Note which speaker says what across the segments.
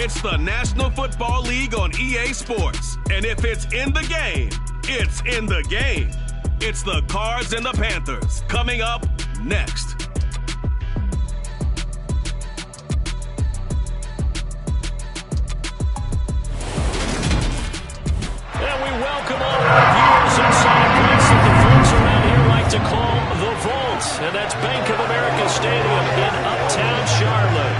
Speaker 1: It's the National Football League on EA Sports. And if it's in the game, it's in the game. It's the Cards and the Panthers coming up next.
Speaker 2: And we welcome all our viewers inside a place that the folks around here like to call the Vault. And that's Bank of America Stadium in Uptown Charlotte.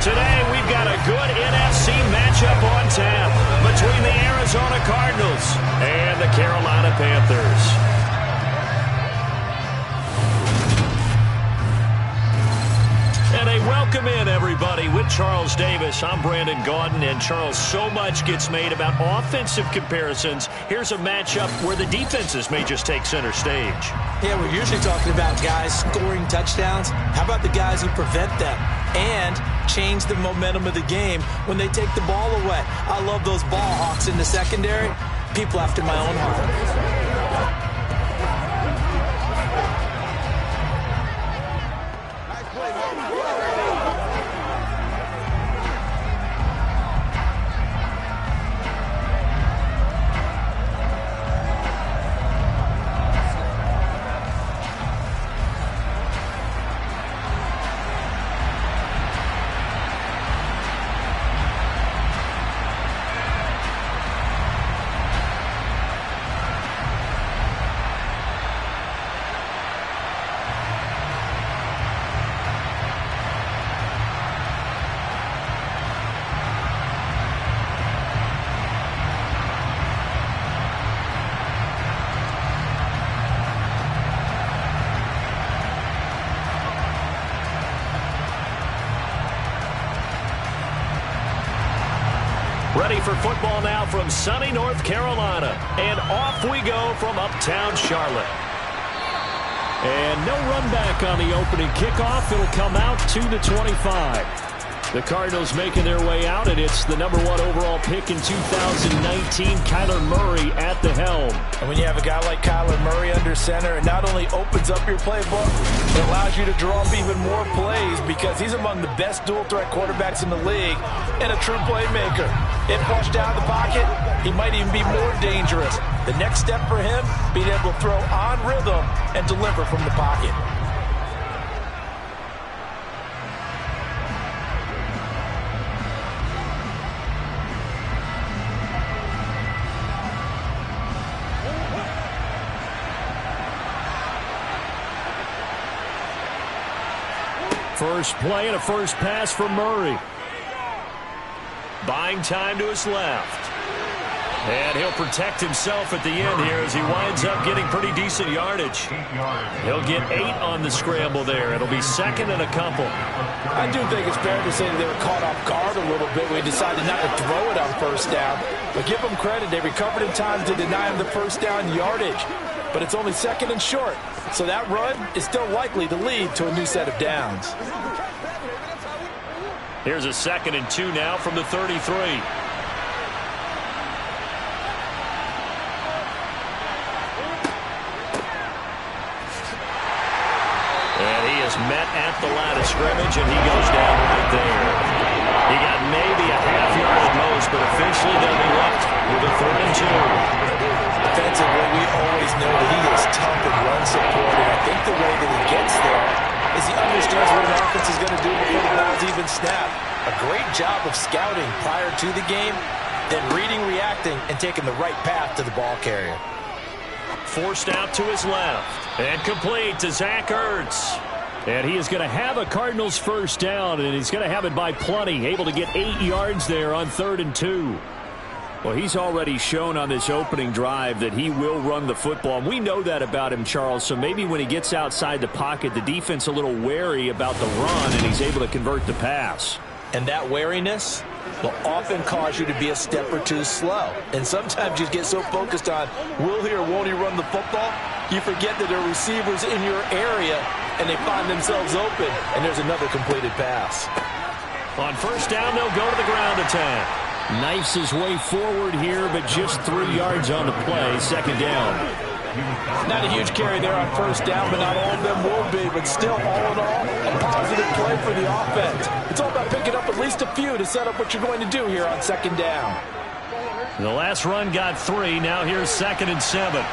Speaker 2: Today we've got a good NFC matchup on tap between the Arizona Cardinals and the Carolina Panthers. And a welcome in, everybody, with Charles Davis. I'm Brandon Gaudin, and Charles, so much gets made about offensive comparisons. Here's a matchup where the defenses may just take center stage.
Speaker 3: Yeah, we're usually talking about guys scoring touchdowns. How about the guys who prevent them and change the momentum of the game when they take the ball away? I love those ball hawks in the secondary. People after my own heart.
Speaker 2: Ready for football now from sunny North Carolina. And off we go from Uptown Charlotte. And no run back on the opening kickoff. It'll come out to the 25. The Cardinals making their way out, and it's the #1 overall pick in 2019, Kyler Murray at the helm.
Speaker 3: And when you have a guy like Kyler Murray under center, it not only opens up your playbook, it allows you to draw up even more plays because he's among the best dual-threat quarterbacks in the league and a true playmaker. If flushed out of the pocket, he might even be more dangerous. The next step for him, being able to throw on rhythm and deliver from the pocket.
Speaker 2: First play and a first pass for Murray. Buying time to his left. And he'll protect himself at the end here as he winds up getting pretty decent yardage. He'll get 8 on the scramble there. It'll be second and a couple.
Speaker 3: I do think it's fair to say that they were caught off guard a little bit when he decided not to throw it on first down. But give them credit. They recovered in time to deny him the first down yardage. But it's only second and short. So that run is still likely to lead to a new set of downs.
Speaker 2: Here's a 2nd and 2 now from the 33. And he is met at the line of scrimmage, and he goes down right there. He got maybe a half yard at most, but eventually they'll be left with a 3rd and 2.
Speaker 3: Defensively, we always know that he is tough and run support, and I think the way that he gets there is he understands what an offense is going to do before the ball's even snapped. A great job of scouting prior to the game, then reading, reacting, and taking the right path to the ball carrier.
Speaker 2: Forced out to his left, and complete to Zach Ertz. And he is going to have a Cardinals first down, and he's going to have it by plenty, able to get 8 yards there on 3rd and 2. Well, he's already shown on this opening drive that he will run the football. And we know that about him, Charles. So maybe when he gets outside the pocket, the defense a little wary about the run, and he's able to convert the pass.
Speaker 3: And that wariness will often cause you to be a step or two slow. And sometimes you get so focused on will he or won't he run the football, you forget that there are receivers in your area, and they find themselves open, and there's another completed pass.
Speaker 2: On first down, they'll go to the ground attack. Knifes his way forward here, but just 3 yards on the play. 2nd down.
Speaker 3: Not a huge carry there on first down, but not all of them will be. But still, all in all, a positive play for the offense. It's all about picking up at least a few to set up what you're going to do here on second down.
Speaker 2: The last run got 3. Now here's 2nd and 7.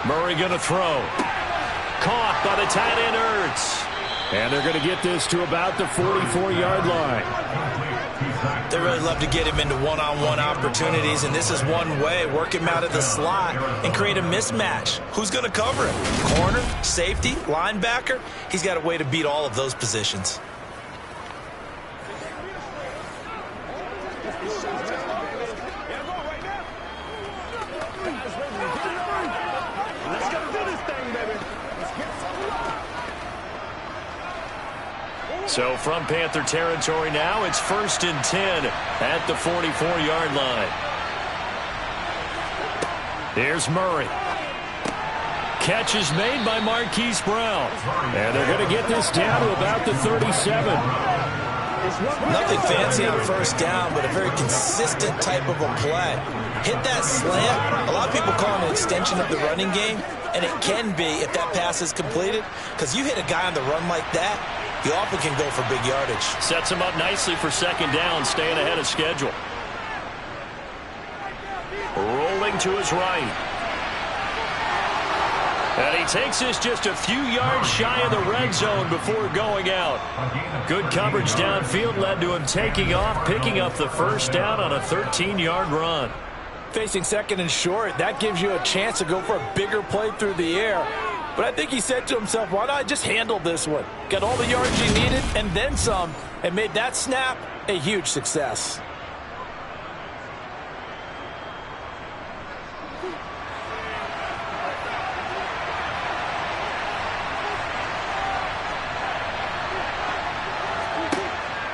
Speaker 2: Murray going to throw. Caught by the tight end Ertz. And they're going to get this to about the 44-yard line.
Speaker 3: They really love to get him into one-on-one opportunities, and this is one way. Work him out of the slot and create a mismatch. Who's going to cover him? Corner, safety, linebacker? He's got a way to beat all of those positions.
Speaker 2: So from Panther territory now, it's 1st and 10 at the 44-yard line. Here's Murray. Catch is made by Marquise Brown. And they're going to get this down to about the 37.
Speaker 3: Nothing fancy on first down, but a very consistent type of a play. Hit that slant. A lot of people call it an extension of the running game, and it can be if that pass is completed, because you hit a guy on the run like that, you often can go for big yardage.
Speaker 2: Sets him up nicely for second down, staying ahead of schedule. Rolling to his right. And he takes this just a few yards shy of the red zone before going out. Good coverage downfield led to him taking off, picking up the first down on a 13-yard run.
Speaker 3: Facing second and short, that gives you a chance to go for a bigger play through the air. But I think he said to himself, why not just handle this one? Got all the yards he needed and then some, and made that snap a huge success.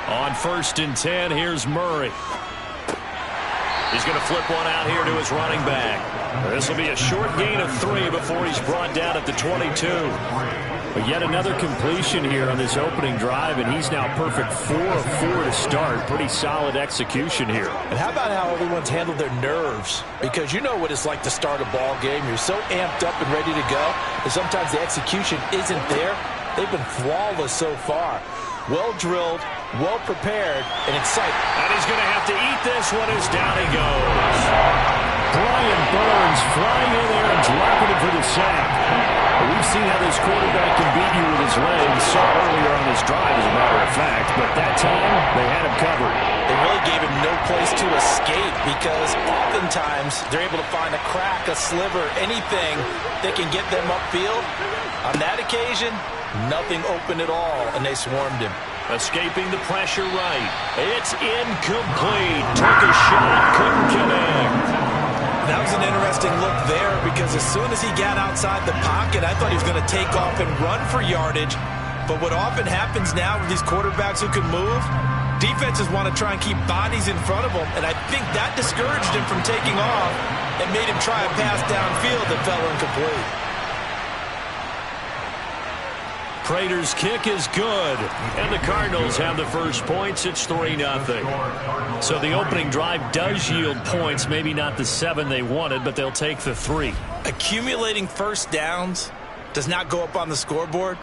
Speaker 2: On 1st and 10, here's Murray. He's going to flip one out here to his running back. This will be a short gain of 3 before he's brought down at the 22. But yet another completion here on this opening drive, and he's now perfect 4 of 4 to start. Pretty solid execution here.
Speaker 3: And how about how everyone's handled their nerves? Because you know what it's like to start a ball game. You're so amped up and ready to go, and sometimes the execution isn't there. They've been flawless so far. Well drilled, well prepared, and excited.
Speaker 2: And he's going to have to eat this one as down he goes. Brian Burns flying in there and dropping it for the sack. We've seen how this quarterback can beat you with his legs. Saw earlier on this drive, as a matter of fact, but that time they had him covered.
Speaker 3: They really gave him no place to escape because oftentimes they're able to find a crack, a sliver, anything that can get them upfield. On that occasion, nothing open at all, and they swarmed him.
Speaker 2: Escaping the pressure right. It's incomplete. Took a shot, couldn't connect.
Speaker 3: That was an interesting look there because as soon as he got outside the pocket, I thought he was going to take off and run for yardage. But what often happens now with these quarterbacks who can move, defenses want to try and keep bodies in front of them, and I think that discouraged him from taking off and made him try a pass downfield that fell incomplete.
Speaker 2: Prater's kick is good, and the Cardinals have the first points. It's 3-0. So the opening drive does yield points, maybe not the 7 they wanted, but they'll take the 3.
Speaker 3: Accumulating first downs does not go up on the scoreboard,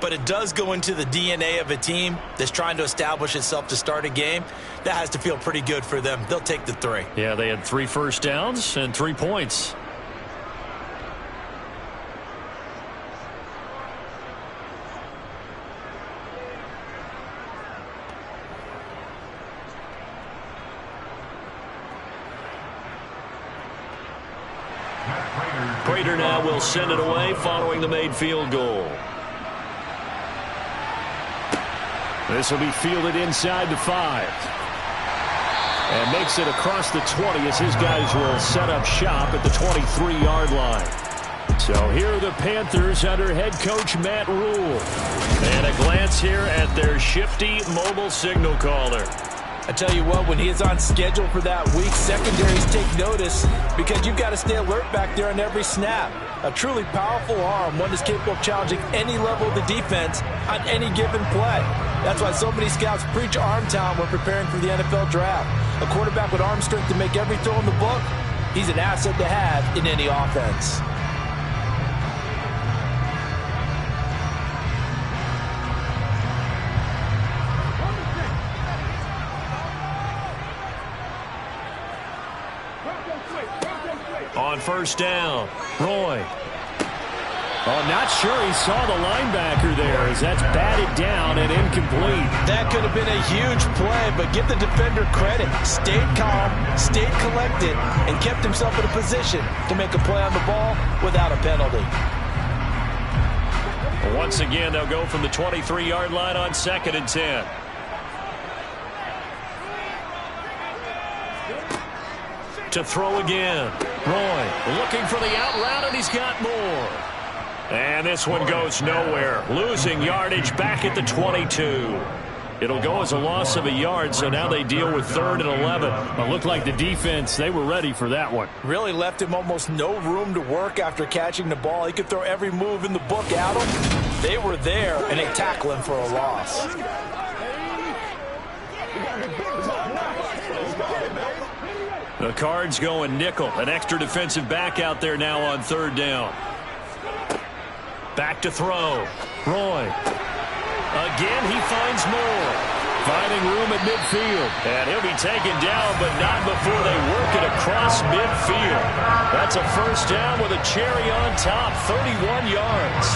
Speaker 3: but it does go into the DNA of a team that's trying to establish itself to start a game. That has to feel pretty good for them. They'll take the 3.
Speaker 2: Yeah, they had 3 first downs and 3 points. Prater now will send it away following the made field goal. This will be fielded inside the 5. And makes it across the 20 as his guys will set up shop at the 23-yard line. So here are the Panthers under head coach Matt Rule. And a glance here at their shifty mobile signal caller.
Speaker 3: I tell you what, when he is on schedule for that week, secondaries take notice because you've got to stay alert back there on every snap. A truly powerful arm, one that's capable of challenging any level of the defense on any given play. That's why so many scouts preach arm talent when preparing for the NFL draft. A quarterback with arm strength to make every throw in the book, he's an asset to have in any offense.
Speaker 2: On first down, Roy. Oh, not sure he saw the linebacker there as that's batted down and incomplete.
Speaker 3: That could have been a huge play, but give the defender credit. Stayed calm, stayed collected, and kept himself in a position to make a play on the ball without a penalty.
Speaker 2: Once again, they'll go from the 23-yard line on 2nd and 10. To throw again. Roy looking for the out route, and he's got more. And this one goes nowhere. Losing yardage back at the 22. It'll go as a loss of a yard, so now they deal with 3rd and 11.
Speaker 4: It looked like the defense, they were ready for that one.
Speaker 3: Really left him almost no room to work after catching the ball. He could throw every move in the book at him. They were there, and they tackle him for a loss.
Speaker 2: The Cards going nickel. An extra defensive back out there now on 3rd down. Back to throw. Roy. Again, he finds more. Finding room at midfield. And he'll be taken down, but not before they work it across midfield. That's a first down with a cherry on top. 31 yards.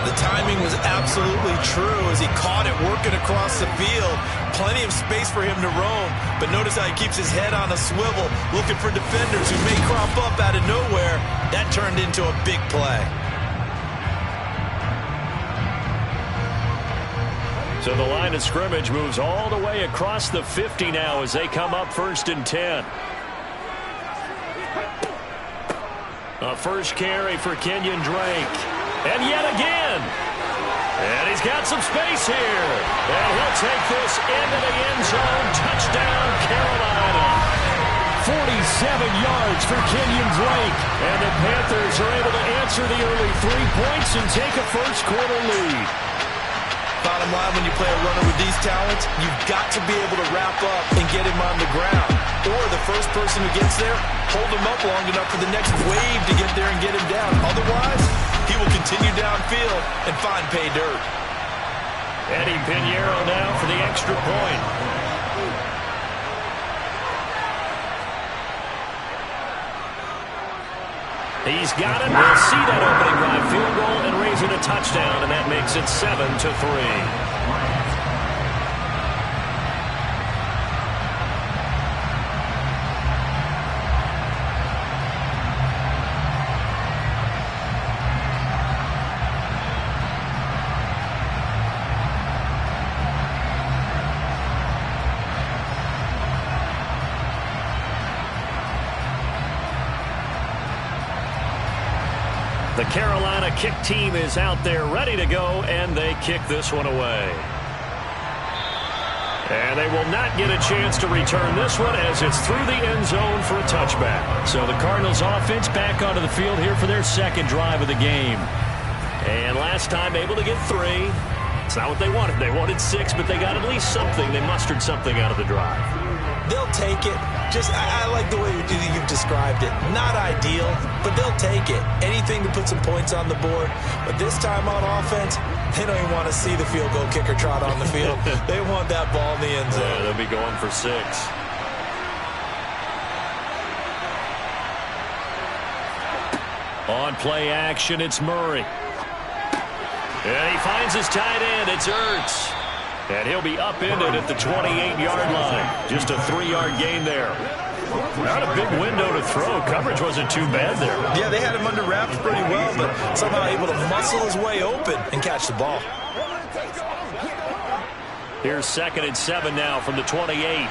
Speaker 3: The timing was absolutely true as he caught it working across the field. Plenty of space for him to roam, but notice how he keeps his head on a swivel, looking for defenders who may crop up out of nowhere. That turned into a big play.
Speaker 2: So the line of scrimmage moves all the way across the 50 now as they come up 1st and 10. A first carry for Kenyon Drake. And yet again. And he's got some space here. And he'll take this into the end zone. Touchdown, Carolina.
Speaker 4: 47 yards for Kenyon Drake.
Speaker 2: And the Panthers are able to answer the early 3 points and take a first-quarter lead.
Speaker 3: Bottom line, when you play a runner with these talents, you've got to be able to wrap up and get him on the ground. Or the first person who gets there, hold him up long enough for the next wave to get there and get him down. Otherwise, he will continue downfield and find pay dirt.
Speaker 2: Eddie Pinheiro now for the extra point. He's got it. We'll see that opening drive field goal and raise it a touchdown, and that makes it 7-3. The Carolina kick team is out there ready to go, and they kick this one away. And they will not get a chance to return this one as it's through the end zone for a touchback. So the Cardinals offense back onto the field here for their second drive of the game. And last time able to get 3. It's not what they wanted. They wanted 6, but they got at least something. They mustered something out of the drive.
Speaker 3: They'll take it. I like the way you've described it. Not ideal, but they'll take it. Anything to put some points on the board. But this time on offense, they don't even want to see the field goal kicker trot on the field. They want that ball in the end zone.
Speaker 2: Yeah, they'll be going for 6. On play action, it's Murray. And he finds his tight end. It's Ertz. And he'll be upended at the 28-yard line. Just a 3-yard gain there. Not a big window to throw. Coverage wasn't too bad there.
Speaker 3: Yeah, they had him under wraps pretty well, but somehow able to muscle his way open and catch the ball.
Speaker 2: Here's 2nd and 7 now from the 28.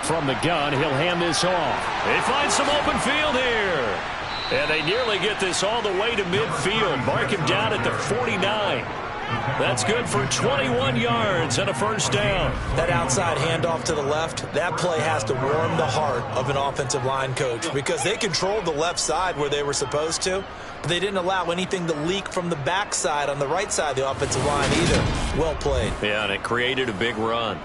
Speaker 4: From the gun, he'll hand this off.
Speaker 2: They find some open field here. And they nearly get this all the way to midfield. Mark him down at the 49. That's good for 21 yards and a first down.
Speaker 3: That outside handoff to the left, that play has to warm the heart of an offensive line coach because they controlled the left side where they were supposed to. But they didn't allow anything to leak from the backside on the right side of the offensive line either. Well played.
Speaker 2: Yeah, and it created a big run.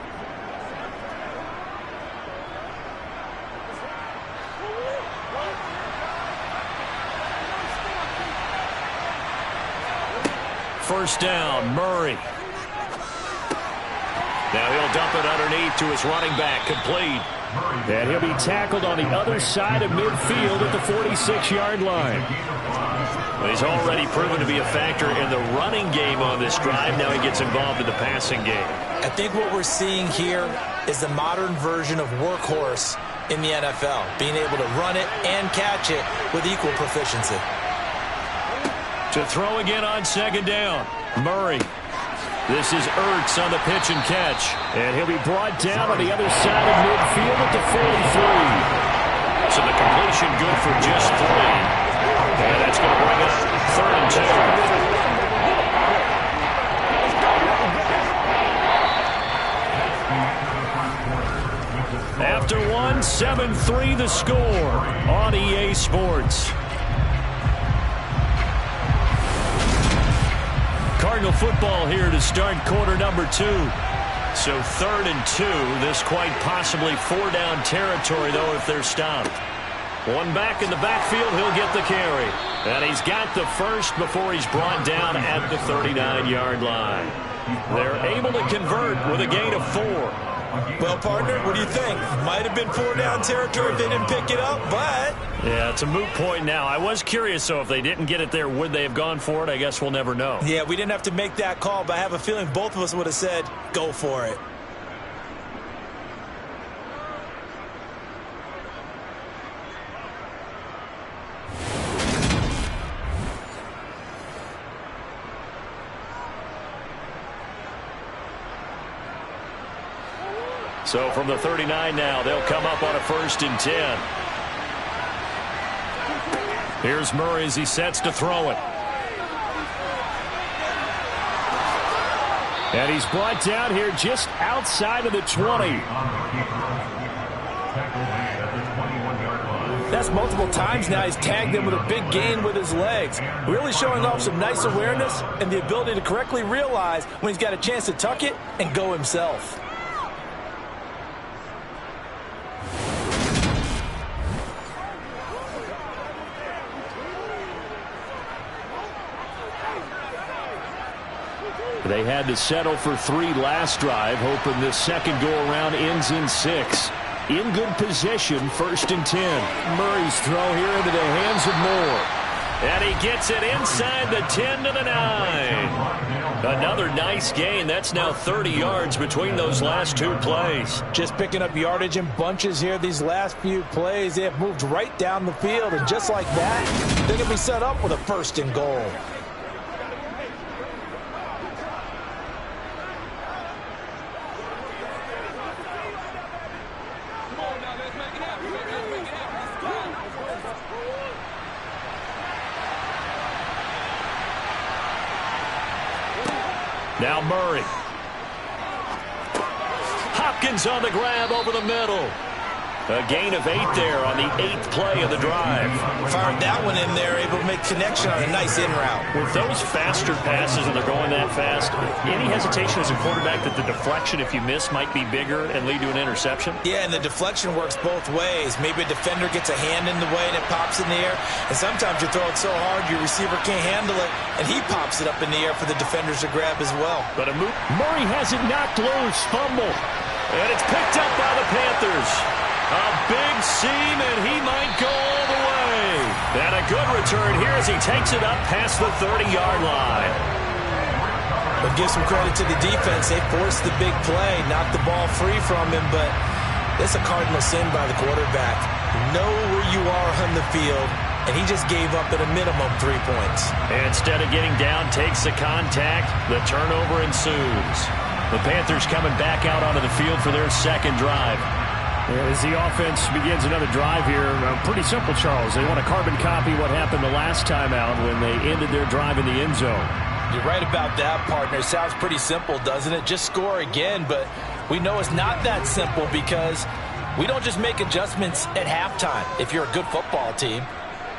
Speaker 2: First down, Murray. Now he'll dump it underneath to his running back, complete.
Speaker 4: And he'll be tackled on the other side of midfield at the 46-yard line.
Speaker 2: Well, he's already proven to be a factor in the running game on this drive. Now he gets involved in the passing game.
Speaker 3: I think what we're seeing here is the modern version of workhorse in the NFL, being able to run it and catch it with equal proficiency.
Speaker 2: To throw again on second down, Murray. This is Ertz on the pitch and catch.
Speaker 4: And he'll be brought down on the other side of midfield at the 43.
Speaker 2: So the completion good for just 3. And that's going to bring up 3rd and 2. After 1, 7-3 the score on EA Sports. Cardinal football here to start quarter number 2. So 3rd and 2. This quite possibly 4-down territory, though, if they're stopped. One back in the backfield, he'll get the carry. And he's got the first before he's brought down at the 39-yard line. They're able to convert with a gain of 4.
Speaker 3: Well, partner, what do you think? Might have been 4-down territory if they didn't pick it up, but...
Speaker 2: Yeah, it's a moot point now. I was curious, so if they didn't get it there, would they have gone for it? I guess we'll never know.
Speaker 3: Yeah, we didn't have to make that call, but I have a feeling both of us would have said, go for it.
Speaker 2: So from the 39 now, they'll come up on a 1st and 10. Here's Murray as he sets to throw it.
Speaker 4: And he's brought down here just outside of the 20.
Speaker 3: That's multiple times now he's tagged him with a big gain with his legs. Really showing off some nice awareness and the ability to correctly realize when he's got a chance to tuck it and go himself.
Speaker 4: They had to settle for 3 last drive, hoping this second go-around ends in 6. In good position, 1st and 10. Murray's throw here into the hands of Moore.
Speaker 2: And he gets it inside the 10 to the 9. Another nice gain. That's now 30 yards between those last 2 plays.
Speaker 3: Just picking up yardage in bunches here these last few plays. They have moved right down the field, and just like that, they're going to be set up with a 1st and goal.
Speaker 2: Now Murray. Hopkins on the grab over the middle. A gain of 8 there on the 8th play of the drive.
Speaker 3: Fired that one in there, able to make connection on a nice in route.
Speaker 2: With those faster passes and they're going that fast, any hesitation as a quarterback that the deflection, if you miss, might be bigger and lead to an interception?
Speaker 3: Yeah, and the deflection works both ways. Maybe a defender gets a hand in the way and it pops in the air. And sometimes you throw it so hard your receiver can't handle it, and he pops it up in the air for the defenders to grab as well.
Speaker 2: But
Speaker 4: Murray has it knocked loose. Fumble.
Speaker 2: And it's picked up by the Panthers. A big seam, and he might go all the way. And a good return here as he takes it up past the 30-yard line.
Speaker 3: But give some credit to the defense. They forced the big play, knocked the ball free from him, but it's a cardinal sin by the quarterback. Know where you are on the field, and he just gave up at a minimum 3 points.
Speaker 2: Instead of getting down, takes the contact. The turnover ensues. The Panthers coming back out onto the field for their second drive.
Speaker 4: As the offense begins another drive here, pretty simple, Charles. They want to carbon copy what happened the last time out when they ended their drive in the end zone.
Speaker 3: You're right about that, partner. It sounds pretty simple, doesn't it? Just score again, but we know it's not that simple because we don't just make adjustments at halftime if you're a good football team.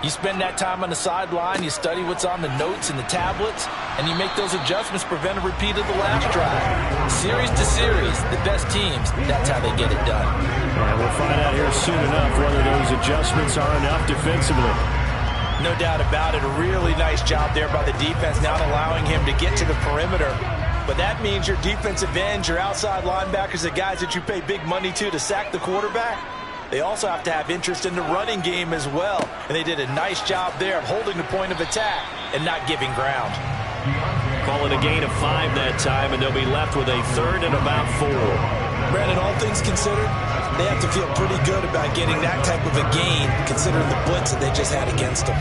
Speaker 3: You spend that time on the sideline, you study what's on the notes and the tablets, and you make those adjustments, prevent a repeat of the last drive. Series to series, the best teams, that's how they get it done.
Speaker 2: And we'll find out here soon enough whether those adjustments are enough defensively.
Speaker 3: No doubt about it. A really nice job there by the defense, not allowing him to get to the perimeter. But that means your defensive ends, your outside linebackers, the guys that you pay big money to sack the quarterback, they also have to have interest in the running game as well. And they did a nice job there of holding the point of attack and not giving ground.
Speaker 2: Calling a gain of 5 that time, and they'll be left with a 3rd and about 4.
Speaker 3: Brandon, all things considered, they have to feel pretty good about getting that type of a gain, considering the blitz that they just had against them.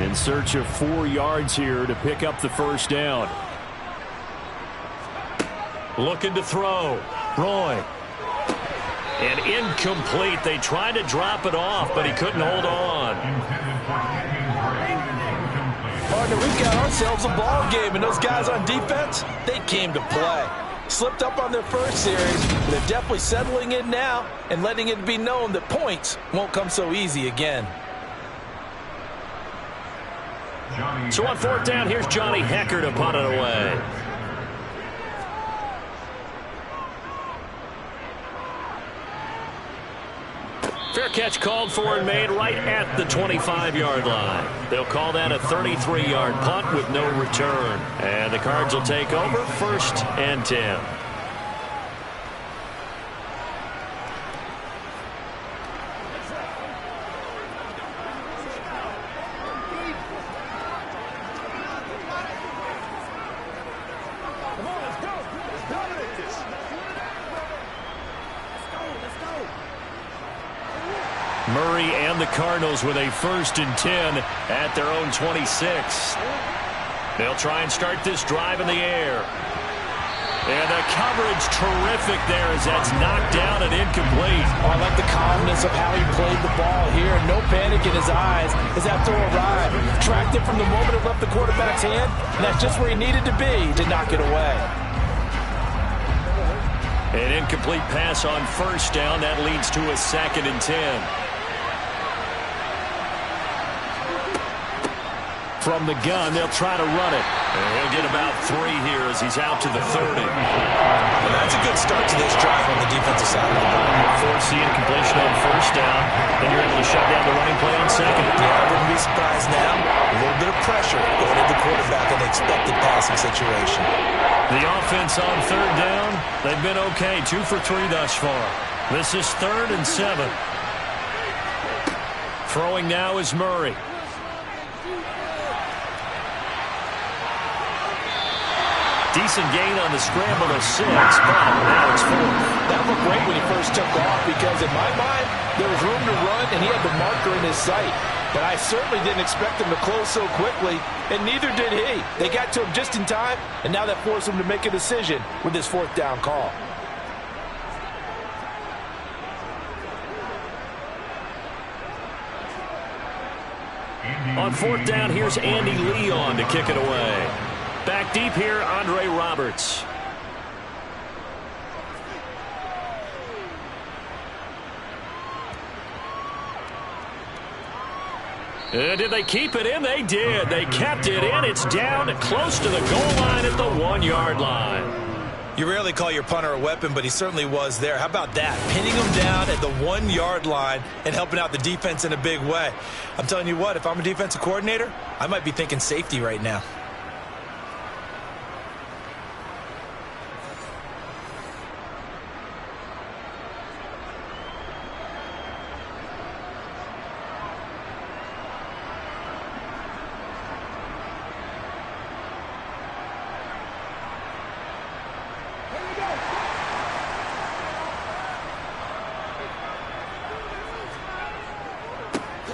Speaker 2: In search of 4 yards here to pick up the first down. Looking to throw. Roy. And incomplete. They tried to drop it off, but he couldn't hold on.
Speaker 3: Partner, we've got ourselves a ball game, and those guys on defense, they came to play. Slipped up on their first series, but they're definitely settling in now and letting it be known that points won't come so easy again.
Speaker 2: So on 4th down, here's Johnny Hecker to punt it away. Fair catch called for and made right at the 25-yard line. They'll call that a 33-yard punt with no return. And the Cards will take over 1st and 10. Murray and the Cardinals with a 1st and 10 at their own 26. They'll try and start this drive in the air. And the coverage terrific there as that's knocked down and incomplete.
Speaker 3: Oh, I like the calmness of how he played the ball here. No panic in his eyes as that throw arrived. Tracked it from the moment it left the quarterback's hand, and that's just where he needed to be to knock it away.
Speaker 2: An incomplete pass on 1st down. That leads to a 2nd and 10. From the gun, they'll try to run it. And he'll get about 3 here as he's out to the 30.
Speaker 3: Well, that's a good start to this drive on the defensive side of the ball.
Speaker 2: Force the incompletion on 1st down. Then you're able to shut down the running play on 2nd.
Speaker 3: Yeah, I wouldn't be surprised now. A little bit of pressure going at the quarterback in the expected passing situation.
Speaker 2: The offense on 3rd down, they've been okay. 2 for 3 thus far. This is 3rd and 7. Throwing now is Murray. Decent gain on the scramble of 6, but now it's 4th.
Speaker 3: That looked great when he first took off because in my mind, there was room to run and he had the marker in his sight. But I certainly didn't expect him to close so quickly, and neither did he. They got to him just in time, and now that forced him to make a decision with this 4th down call.
Speaker 2: On 4th down, here's Andy Leon to kick it away. Back deep here, Andre Roberts. Did they keep it in? They did. They kept it in. It's down close to the goal line at the 1-yard line.
Speaker 3: You rarely call your punter a weapon, but he certainly was there. How about that? Pinning him down at the 1-yard line and helping out the defense in a big way. I'm telling you what, if I'm a defensive coordinator, I might be thinking safety right now.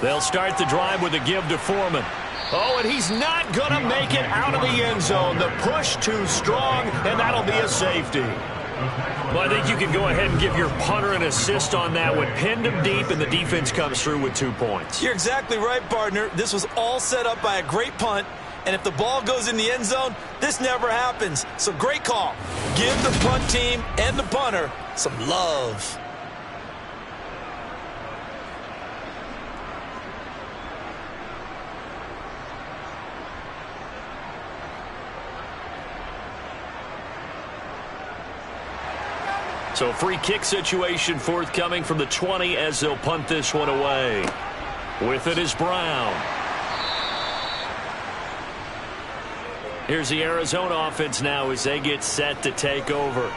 Speaker 2: They'll start the drive with a give to Foreman. Oh, and he's not going to make it out of the end zone. The push too strong, and that'll be a safety. Well, I think you can go ahead and give your punter an assist on that one. Pinned him deep, and the defense comes through with 2 points.
Speaker 3: You're exactly right, partner. This was all set up by a great punt, and if the ball goes in the end zone, this never happens. So great call. Give the punt team and the punter some love.
Speaker 2: So free kick situation forthcoming from the 20 as they'll punt this one away. With it is Brown. Here's the Arizona offense now as they get set to take over.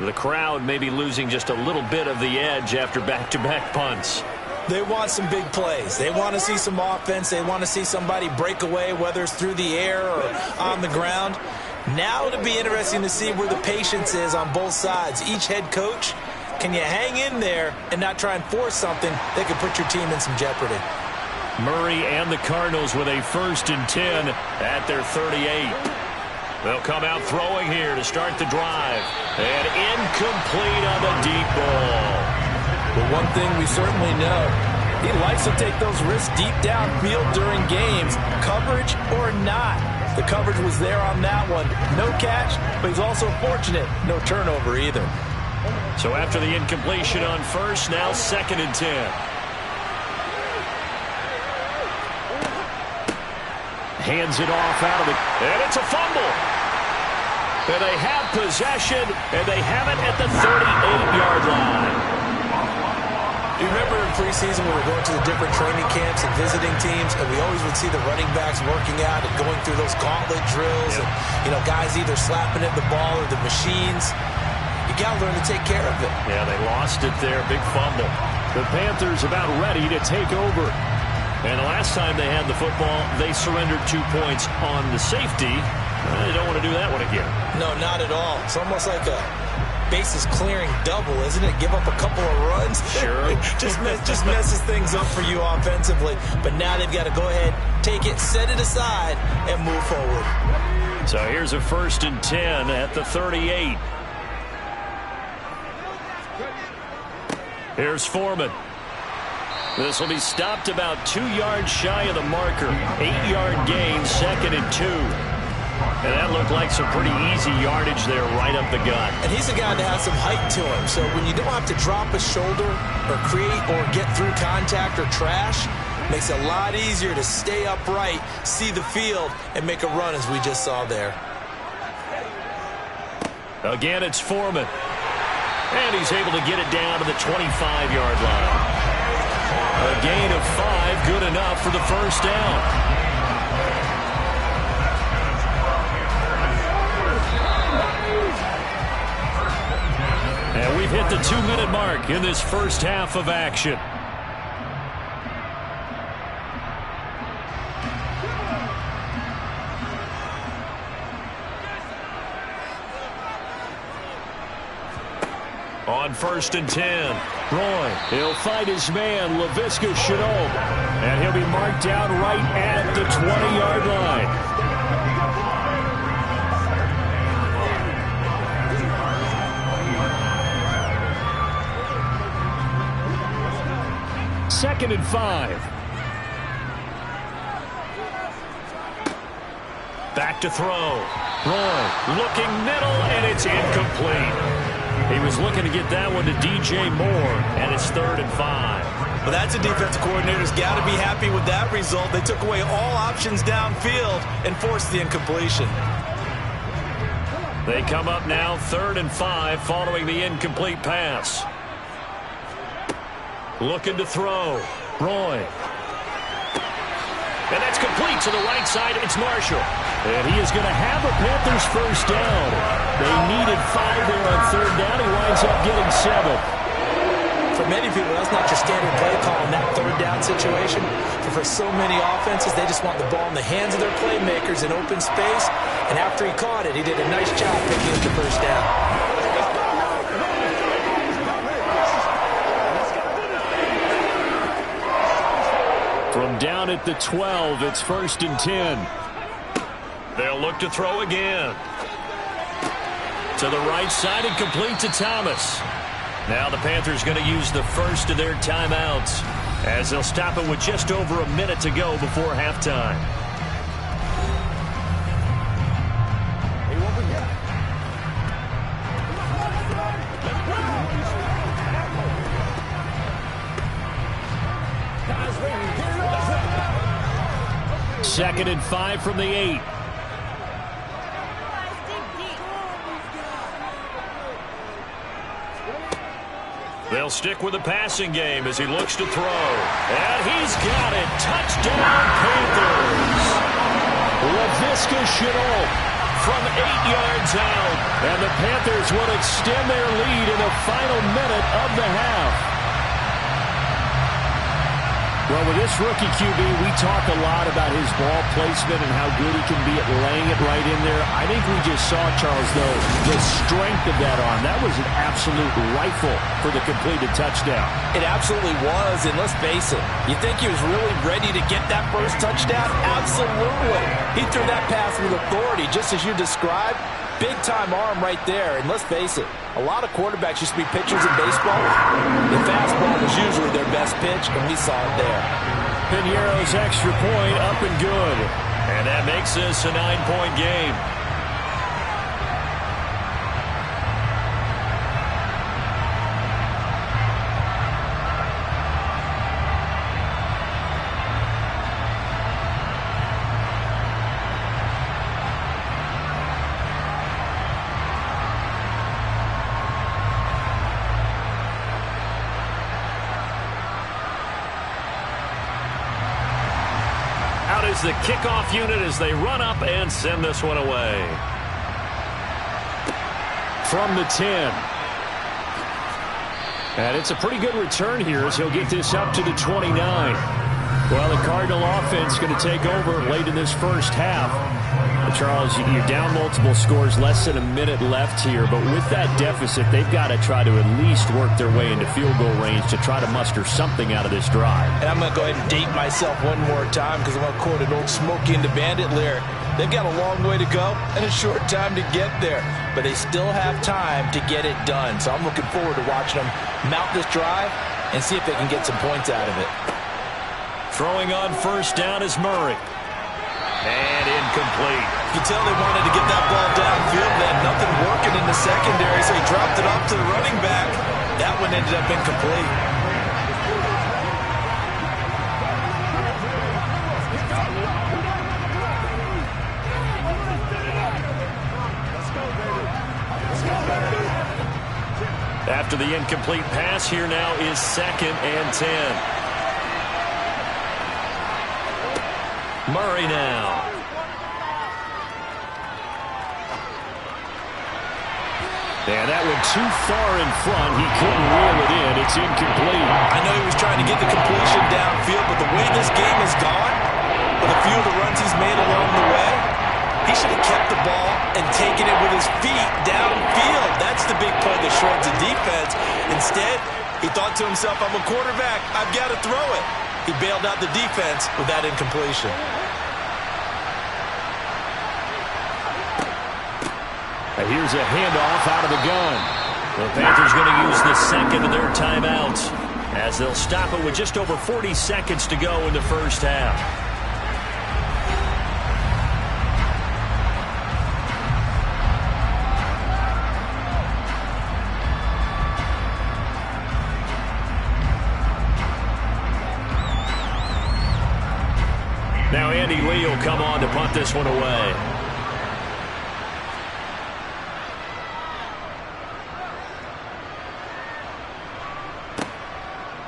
Speaker 2: The crowd may be losing just a little bit of the edge after back-to-back punts.
Speaker 3: They want some big plays. They want to see some offense. They want to see somebody break away, whether it's through the air or on the ground. Now it'll be interesting to see where the patience is on both sides. Each head coach, can you hang in there and not try and force something that could put your team in some jeopardy?
Speaker 2: Murray and the Cardinals with a 1st and 10 at their 38. They'll come out throwing here to start the drive. And incomplete on the deep ball.
Speaker 3: But one thing we certainly know, he likes to take those risks deep downfield during games, coverage or not. The coverage was there on that one. No catch, but he's also fortunate. No turnover either.
Speaker 2: So after the incompletion on 1st, now 2nd and 10. Hands it off out of it, and it's a fumble. And they have possession, and they have it at the 38-yard line.
Speaker 3: You remember in preseason when we were going to the different training camps and visiting teams, and we always would see the running backs working out and going through those gauntlet drills, and, you know, guys either slapping at the ball or the machines. You got to learn to take care of it.
Speaker 2: Yeah, they lost it there. Big fumble. The Panthers about ready to take over. And the last time they had the football, they surrendered 2 points on the safety. They don't want to do that one again. No,
Speaker 3: not at all. It's almost like a bases clearing double, isn't it? Give up a couple of runs.
Speaker 2: Sure.
Speaker 3: just messes things up for you offensively. But now they've got to go ahead, take it, set it aside, and move forward.
Speaker 2: So here's a 1st and 10 at the 38. Here's Foreman. This will be stopped about 2 yards shy of the marker. 8-yard gain, 2nd and 2. And that looked like some pretty easy yardage there right up the gut.
Speaker 3: And he's a guy that has some height to him. So when you don't have to drop a shoulder or create or get through contact or trash, makes it a lot easier to stay upright, see the field, and make a run as we just saw there.
Speaker 2: Again, it's Foreman. And he's able to get it down to the 25-yard line. A gain of 5, good enough for the 1st down. And we've hit the 2-minute mark in this first half of action. On 1st and 10, Roy, he'll fight his man, Laviska Shenault, and he'll be marked down right at the 20-yard line. Second and 5. Back to throw. Roy looking middle, and it's incomplete. He was looking to get that one to DJ Moore, and it's 3rd and 5.
Speaker 3: Well, that's a defensive coordinator's got to be happy with that result. They took away all options downfield and forced the incompletion.
Speaker 2: They come up now 3rd and 5 following the incomplete pass. Looking to throw. Roy. And that's complete to the right side. It's Marshall. And he is going to have a Panthers 1st down. They needed 5 there on 3rd down. He winds up getting 7.
Speaker 3: For many people, that's not your standard play call in that 3rd down situation. But for so many offenses, they just want the ball in the hands of their playmakers in open space. And after he caught it, he did a nice job picking up the 1st down.
Speaker 2: From down at the 12, it's 1st and 10. They'll look to throw again. To the right side and complete to Thomas. Now the Panthers going to use the first of their timeouts as they'll stop it with just over a minute to go before halftime. Second and 5 from the 8. They'll stick with the passing game as he looks to throw. And he's got it. Touchdown, Panthers. Laviska Shenault from 8 yards out. And the Panthers will extend their lead in the final minute of the half. Well, with this rookie QB, we talk a lot about his ball placement and how good he can be at laying it right in there. I think we just saw, Charles, though, the strength of that arm. That was an absolute rifle for the completed touchdown.
Speaker 3: It absolutely was, and let's face it, you think he was really ready to get that first touchdown? Absolutely. He threw that pass with authority, just as you described. Big-time arm right there, and let's face it, a lot of quarterbacks used to be pitchers in baseball. The fastball was usually their best pitch, and we saw it there.
Speaker 2: Piñeiro's extra point up and good. And that makes this a 9-point game. Is the kickoff unit as they run up and send this one away. From the 10. And it's a pretty good return here as he'll get this up to the 29. Well, the Cardinal offense going to take over late in this first half. Charles, you're down multiple scores, less than a minute left here, but with that deficit, they've got to try to at least work their way into field goal range to try to muster something out of this drive.
Speaker 3: And I'm going to go ahead and date myself one more time because I'm going to quote an old Smokey and the Bandit lyric. They've got a long way to go and a short time to get there, but they still have time to get it done. So I'm looking forward to watching them mount this drive and see if they can get some points out of it.
Speaker 2: Throwing on first down is Murray. And incomplete.
Speaker 3: You can tell they wanted to get that ball downfield. They had nothing working in the secondary, so he dropped it off to the running back. That one ended up incomplete.
Speaker 2: After the incomplete pass, here now is 2nd and 10. Murray now. And that went too far in front. He couldn't reel it in. It's incomplete.
Speaker 3: I know he was trying to get the completion downfield, but the way this game has gone, with a few of the runs he's made along the way, he should have kept the ball and taken it with his feet downfield. That's the big play that shreds the defense. Instead, he thought to himself, I'm a quarterback. I've got to throw it. He bailed out the defense with that incompletion.
Speaker 2: Here's a handoff out of the gun. The Panthers going to use the second of their timeouts as they'll stop it with just over 40 seconds to go in the first half. Now Andy Lee will come on to punt this one away.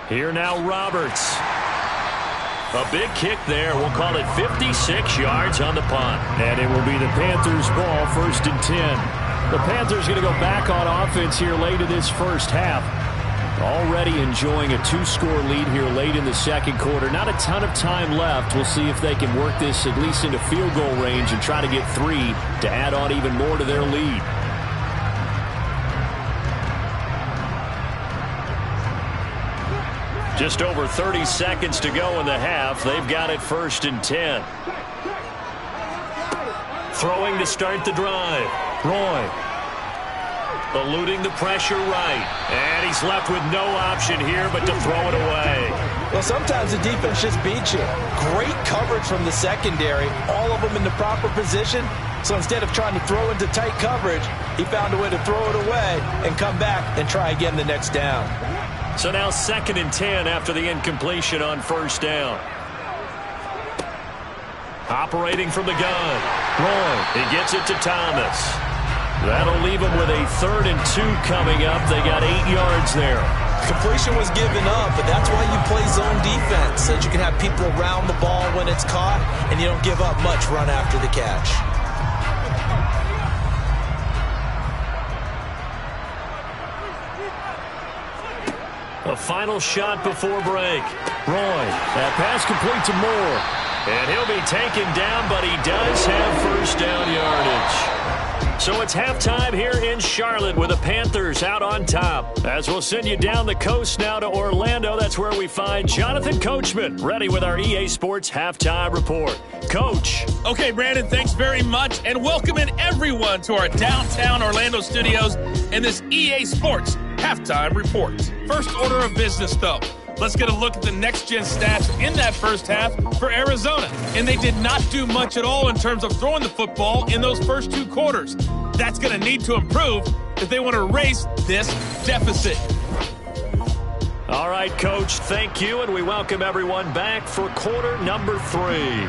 Speaker 2: Here now Roberts. A big kick there. We'll call it 56 yards on the punt. And it will be the Panthers' ball, 1st and 10. The Panthers going to go back on offense here late in this first half. Already enjoying a 2-score lead here late in the second quarter. Not a ton of time left. We'll see if they can work this at least into field goal range and try to get 3 to add on even more to their lead. Just over 30 seconds to go in the half. They've got it 1st and 10. Throwing to start the drive. Roy. Eluding the pressure right. And he's left with no option here but to throw it away.
Speaker 3: Well, sometimes the defense just beats you. Great coverage from the secondary. All of them in the proper position. So instead of trying to throw into tight coverage, he found a way to throw it away and come back and try again the next down.
Speaker 2: So now 2nd and 10 after the incompletion on 1st down. Operating from the gun. Roy, he gets it to Thomas. That'll leave him with a 3rd and 2 coming up. They got 8 yards there.
Speaker 3: Completion was given up, but that's why you play zone defense, so that you can have people around the ball when it's caught, and you don't give up much run after the catch.
Speaker 2: A final shot before break. Roy, that pass complete to Moore. And he'll be taken down, but he does have 1st down yardage. So it's halftime here in Charlotte with the Panthers out on top. As we'll send you down the coast now to Orlando, that's where we find Jonathan Coachman, ready with our EA Sports Halftime Report. Coach.
Speaker 5: Okay, Brandon, thanks very much, and welcoming everyone to our downtown Orlando studios in this EA Sports Halftime Report. First order of business, though. Let's get a look at the next-gen stats in that first half for Arizona. And they did not do much at all in terms of throwing the football in those first 2 quarters. That's going to need to improve if they want to erase this deficit.
Speaker 2: All right, Coach, thank you, and we welcome everyone back for quarter number 3.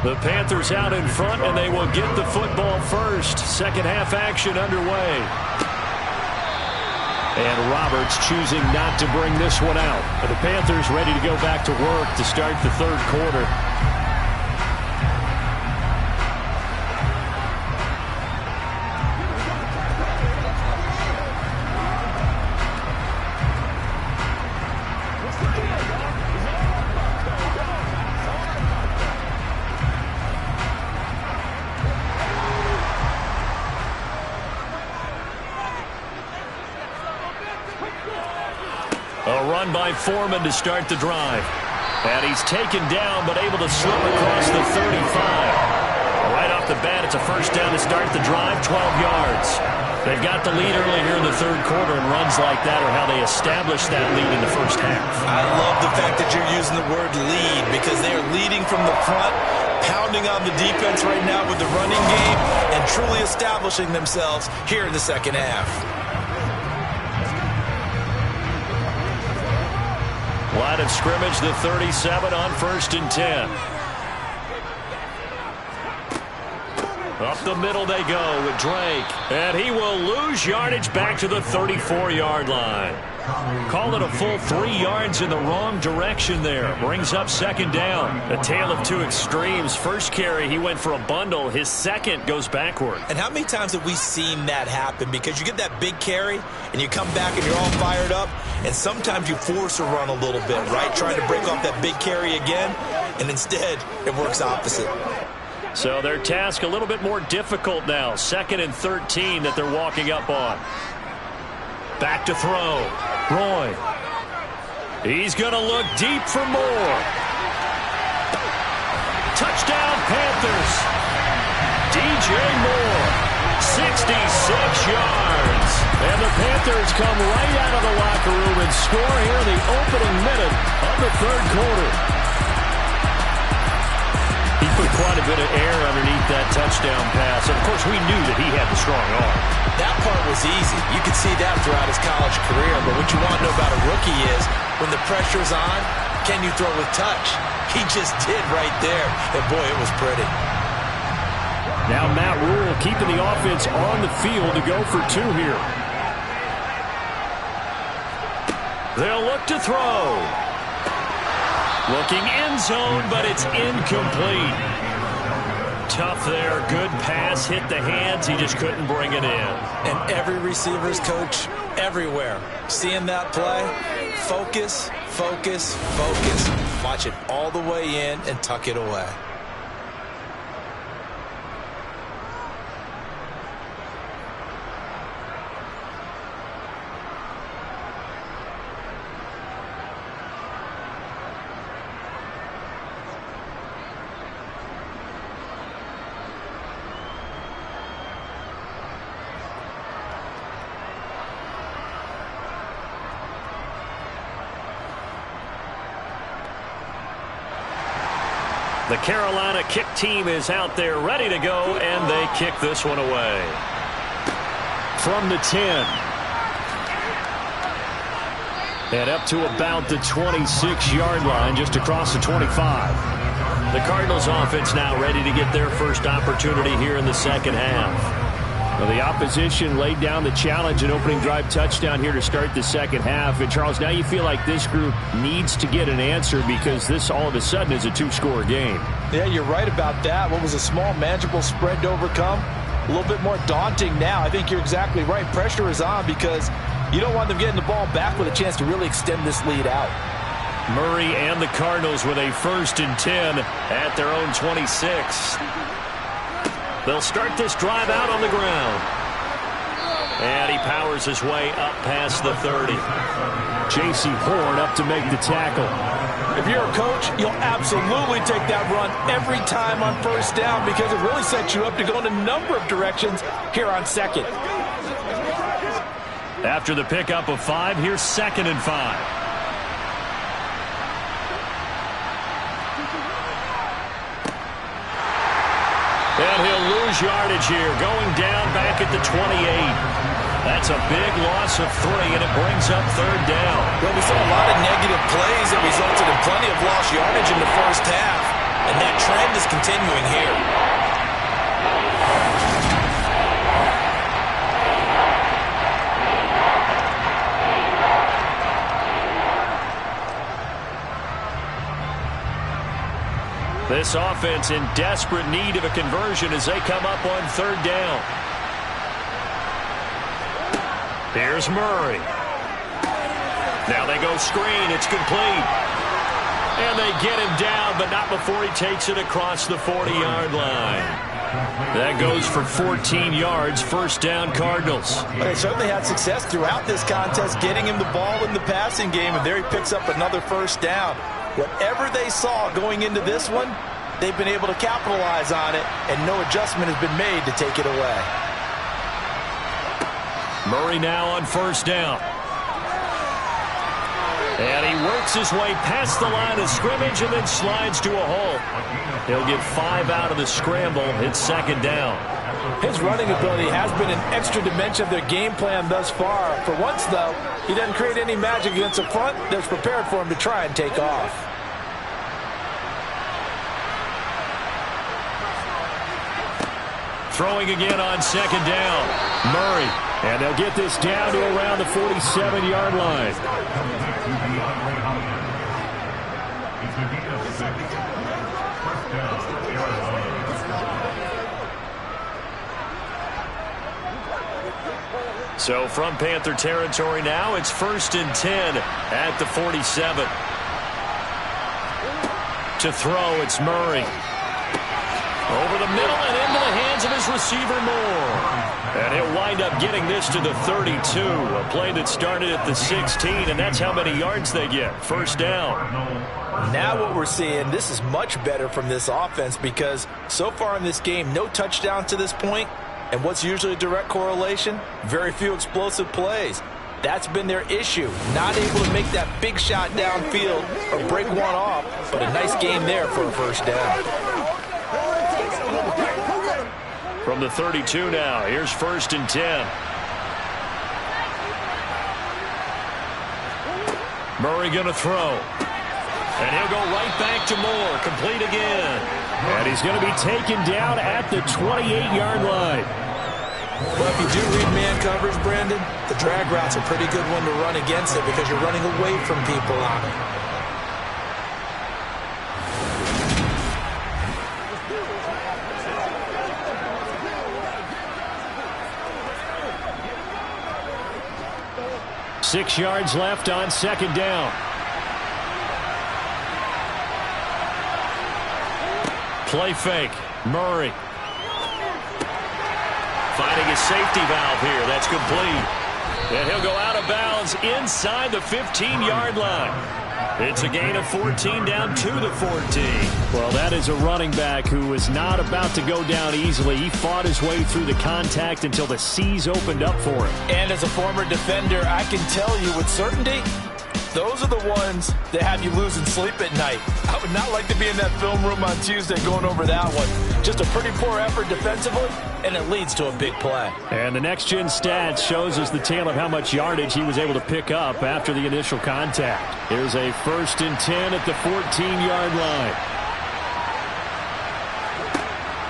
Speaker 2: The Panthers out in front, and they will get the football first. Second half action underway. And Roberts choosing not to bring this one out. But the Panthers ready to go back to work to start the 3rd quarter. A run by Foreman to start the drive. And he's taken down, but able to slip across the 35. Right off the bat, it's a 1st down to start the drive, 12 yards. They've got the lead early here in the 3rd quarter, and runs like that are how they establish that lead in the first half.
Speaker 3: I love the fact that you're using the word lead, because they are leading from the front, pounding on the defense right now with the running game, and truly establishing themselves here in the 2nd half.
Speaker 2: Line of scrimmage, the 37 on 1st and 10. Up the middle they go with Drake. And he will lose yardage back to the 34-yard line. Call it a full 3 yards in the wrong direction there. Brings up 2nd down. A tale of 2 extremes. First carry, he went for a bundle. His second goes backward.
Speaker 3: And how many times have we seen that happen? Because you get that big carry, and you come back and you're all fired up, and sometimes you force a run a little bit, right? Trying to break off that big carry again, and instead it works opposite.
Speaker 2: So their task a little bit more difficult now. 2nd and 13 that they're walking up on. Back to throw. Roy. He's going to look deep for more. Touchdown Panthers. DJ Moore. 66 yards. And the Panthers come right out of the locker room and score here in the opening minute of the 3rd quarter. He put quite a bit of air underneath that touchdown pass. Of course, we knew that he had the strong arm.
Speaker 3: That part was easy. You could see that throughout his college career. But what you want to know about a rookie is when the pressure's on, can you throw with touch? He just did right there. And, boy, it was pretty.
Speaker 2: Now Matt Rule keeping the offense on the field to go for 2 here. They'll look to throw. Looking end zone, but it's incomplete. Tough there. Good pass. Hit the hands. He just couldn't bring it in.
Speaker 3: And every receiver's coach everywhere. Seeing that play, focus, focus, focus. Watch it all the way in and tuck it away.
Speaker 2: The Carolina kick team is out there ready to go, and they kick this one away. From the 10. And up to about the 26-yard line, just across the 25. The Cardinals offense now ready to get their first opportunity here in the second half. Well, the opposition laid down the challenge, an opening drive touchdown here to start the second half. And, Charles, now you feel like this group needs to get an answer because this all of a sudden is a two-score game.
Speaker 3: Yeah, you're right about that. What was a small, manageable spread to overcome, a little bit more daunting now. I think you're exactly right. Pressure is on because you don't want them getting the ball back with a chance to really extend this lead out.
Speaker 2: Murray and the Cardinals with a 1st and 10 at their own 26. They'll start this drive out on the ground. And he powers his way up past the 30. J.C. Horn up to make the tackle.
Speaker 3: If you're a coach, you'll absolutely take that run every time on first down because it really sets you up to go in a number of directions here on second.
Speaker 2: After the pickup of 5, here's 2nd and 5. And he'll lose yardage here, going down back at the 28. That's a big loss of 3, and it brings up 3rd down.
Speaker 3: Well, we saw a lot of negative plays that resulted in plenty of lost yardage in the first half, and that trend is continuing here.
Speaker 2: This offense in desperate need of a conversion as they come up on 3rd down. Here's Murray. Now they go screen. It's complete. And they get him down, but not before he takes it across the 40-yard line. That goes for 14 yards. 1st down, Cardinals.
Speaker 3: They certainly had success throughout this contest getting him the ball in the passing game, and there he picks up another 1st down. Whatever they saw going into this one, they've been able to capitalize on it, and no adjustment has been made to take it away.
Speaker 2: Murray now on 1st down. And he works his way past the line of scrimmage and then slides to a hole. He'll get 5 out of the scramble. It's 2nd down.
Speaker 3: His running ability has been an extra dimension of their game plan thus far. For once, though, he doesn't create any magic against the front that's prepared for him to try and take off.
Speaker 2: Throwing again on 2nd down. Murray. And they'll get this down to around the 47-yard line. So from Panther territory now, it's 1st and 10 at the 47. To throw, it's Murray. Over the middle and into the hands of his receiver Moore. And he'll wind up getting this to the 32. A play that started at the 16, and that's how many yards they get. 1st down.
Speaker 3: Now what we're seeing, this is much better from this offense because so far in this game, no touchdown to this point. And what's usually a direct correlation? Very few explosive plays. That's been their issue. Not able to make that big shot downfield or break one off, but a nice game there for a 1st down.
Speaker 2: From the 32 now, here's 1st and 10. Murray going to throw. And he'll go right back to Moore. Complete again. And he's going to be taken down at the 28-yard line.
Speaker 3: Well, if you do read man coverage, Brandon, the drag route's a pretty good one to run against it because you're running away from people on it.
Speaker 2: 6 yards left on second down. Play fake. Murray. Finding his safety valve here. That's complete. And he'll go out of bounds inside the 15-yard line. It's a gain of 14 down to the 14. Well, that is a running back who was not about to go down easily. He fought his way through the contact until the seas opened up for him.
Speaker 3: And as a former defender, I can tell you with certainty, those are the ones that have you losing sleep at night. I would not like to be in that film room on Tuesday going over that one. Just a pretty poor effort defensively, and it leads to a big play.
Speaker 2: And the next-gen stats shows us the tale of how much yardage he was able to pick up after the initial contact. Here's a 1st and 10 at the 14-yard line.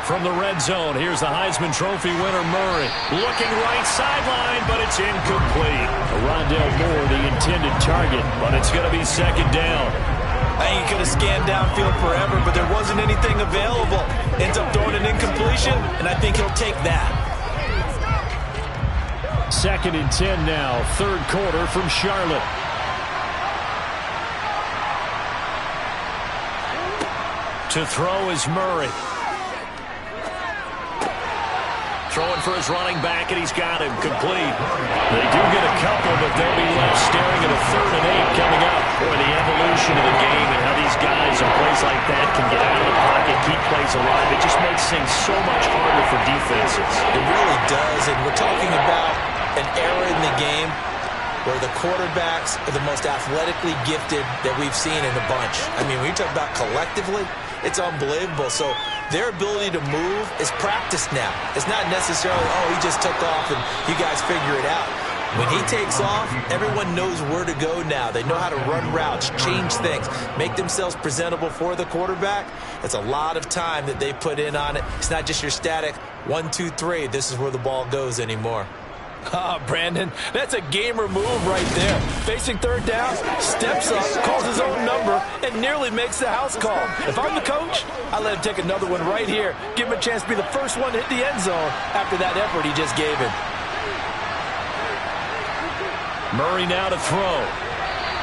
Speaker 2: From the red zone, here's the Heisman Trophy winner, Murray. Looking right sideline, but it's incomplete. Rondale Moore, the intended target, but it's going to be second down.
Speaker 3: I think he could have scanned downfield forever, but there wasn't anything available. Ends up throwing an incompletion, and I think he'll take that.
Speaker 2: 2nd and 10 now, 3rd quarter from Charlotte. To throw is Murray. Throwing for his running back, and he's got him complete. They do get a couple, but they'll be left staring at a 3rd and 8 coming up. Boy, the evolution of the game and how these guys in plays like that can get out of the pocket, keep plays alive. It just makes things so much harder for defenses.
Speaker 3: It really does, and we're talking about an era in the game where the quarterbacks are the most athletically gifted that we've seen in a bunch. I mean, when you talk about collectively, it's unbelievable. So their ability to move is practiced now. It's not necessarily, oh, he just took off and you guys figure it out. When he takes off, everyone knows where to go now. They know how to run routes, change things, make themselves presentable for the quarterback. It's a lot of time that they put in on it. It's not just your static 1, 2, 3. This is where the ball goes anymore. Brandon, that's a gamer move right there. Facing 3rd down, steps up, calls his own number, and nearly makes the house call. If I'm the coach, I let him take another one right here. Give him a chance to be the first one to hit the end zone after that effort he just gave him.
Speaker 2: Murray now to throw.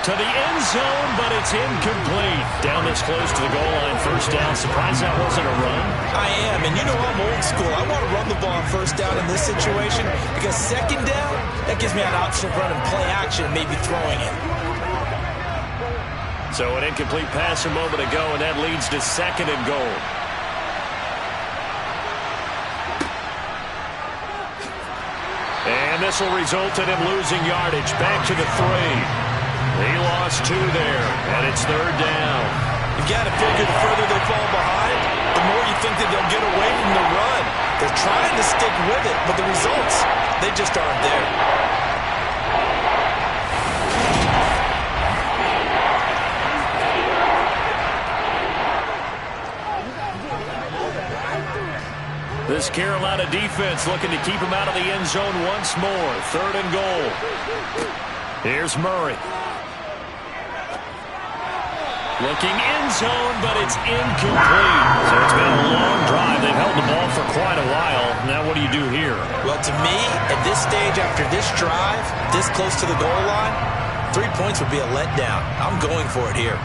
Speaker 2: To the end zone, but it's incomplete. Down this close to the goal line, 1st down. Surprised that wasn't a run?
Speaker 3: I am, and you know I'm old school. I want to run the ball on 1st down in this situation because 2nd down, that gives me an option of running play action and maybe throwing it.
Speaker 2: So an incomplete pass a moment ago, and that leads to 2nd and goal. And this will result in him losing yardage. Back to the 3. He lost 2 there, and it's 3rd down.
Speaker 3: You've got to figure the further they fall behind, the more you think that they'll get away from the run. They're trying to stick with it, but the results, they just aren't there.
Speaker 2: This Carolina defense looking to keep him out of the end zone once more. 3rd and goal. Here's Murray. Looking end zone, but it's incomplete. So it's been a long drive. They've held the ball for quite a while. Now what do you do here?
Speaker 3: Well, to me, at this stage, after this drive, this close to the goal line, 3 points would be a letdown. I'm going for it here.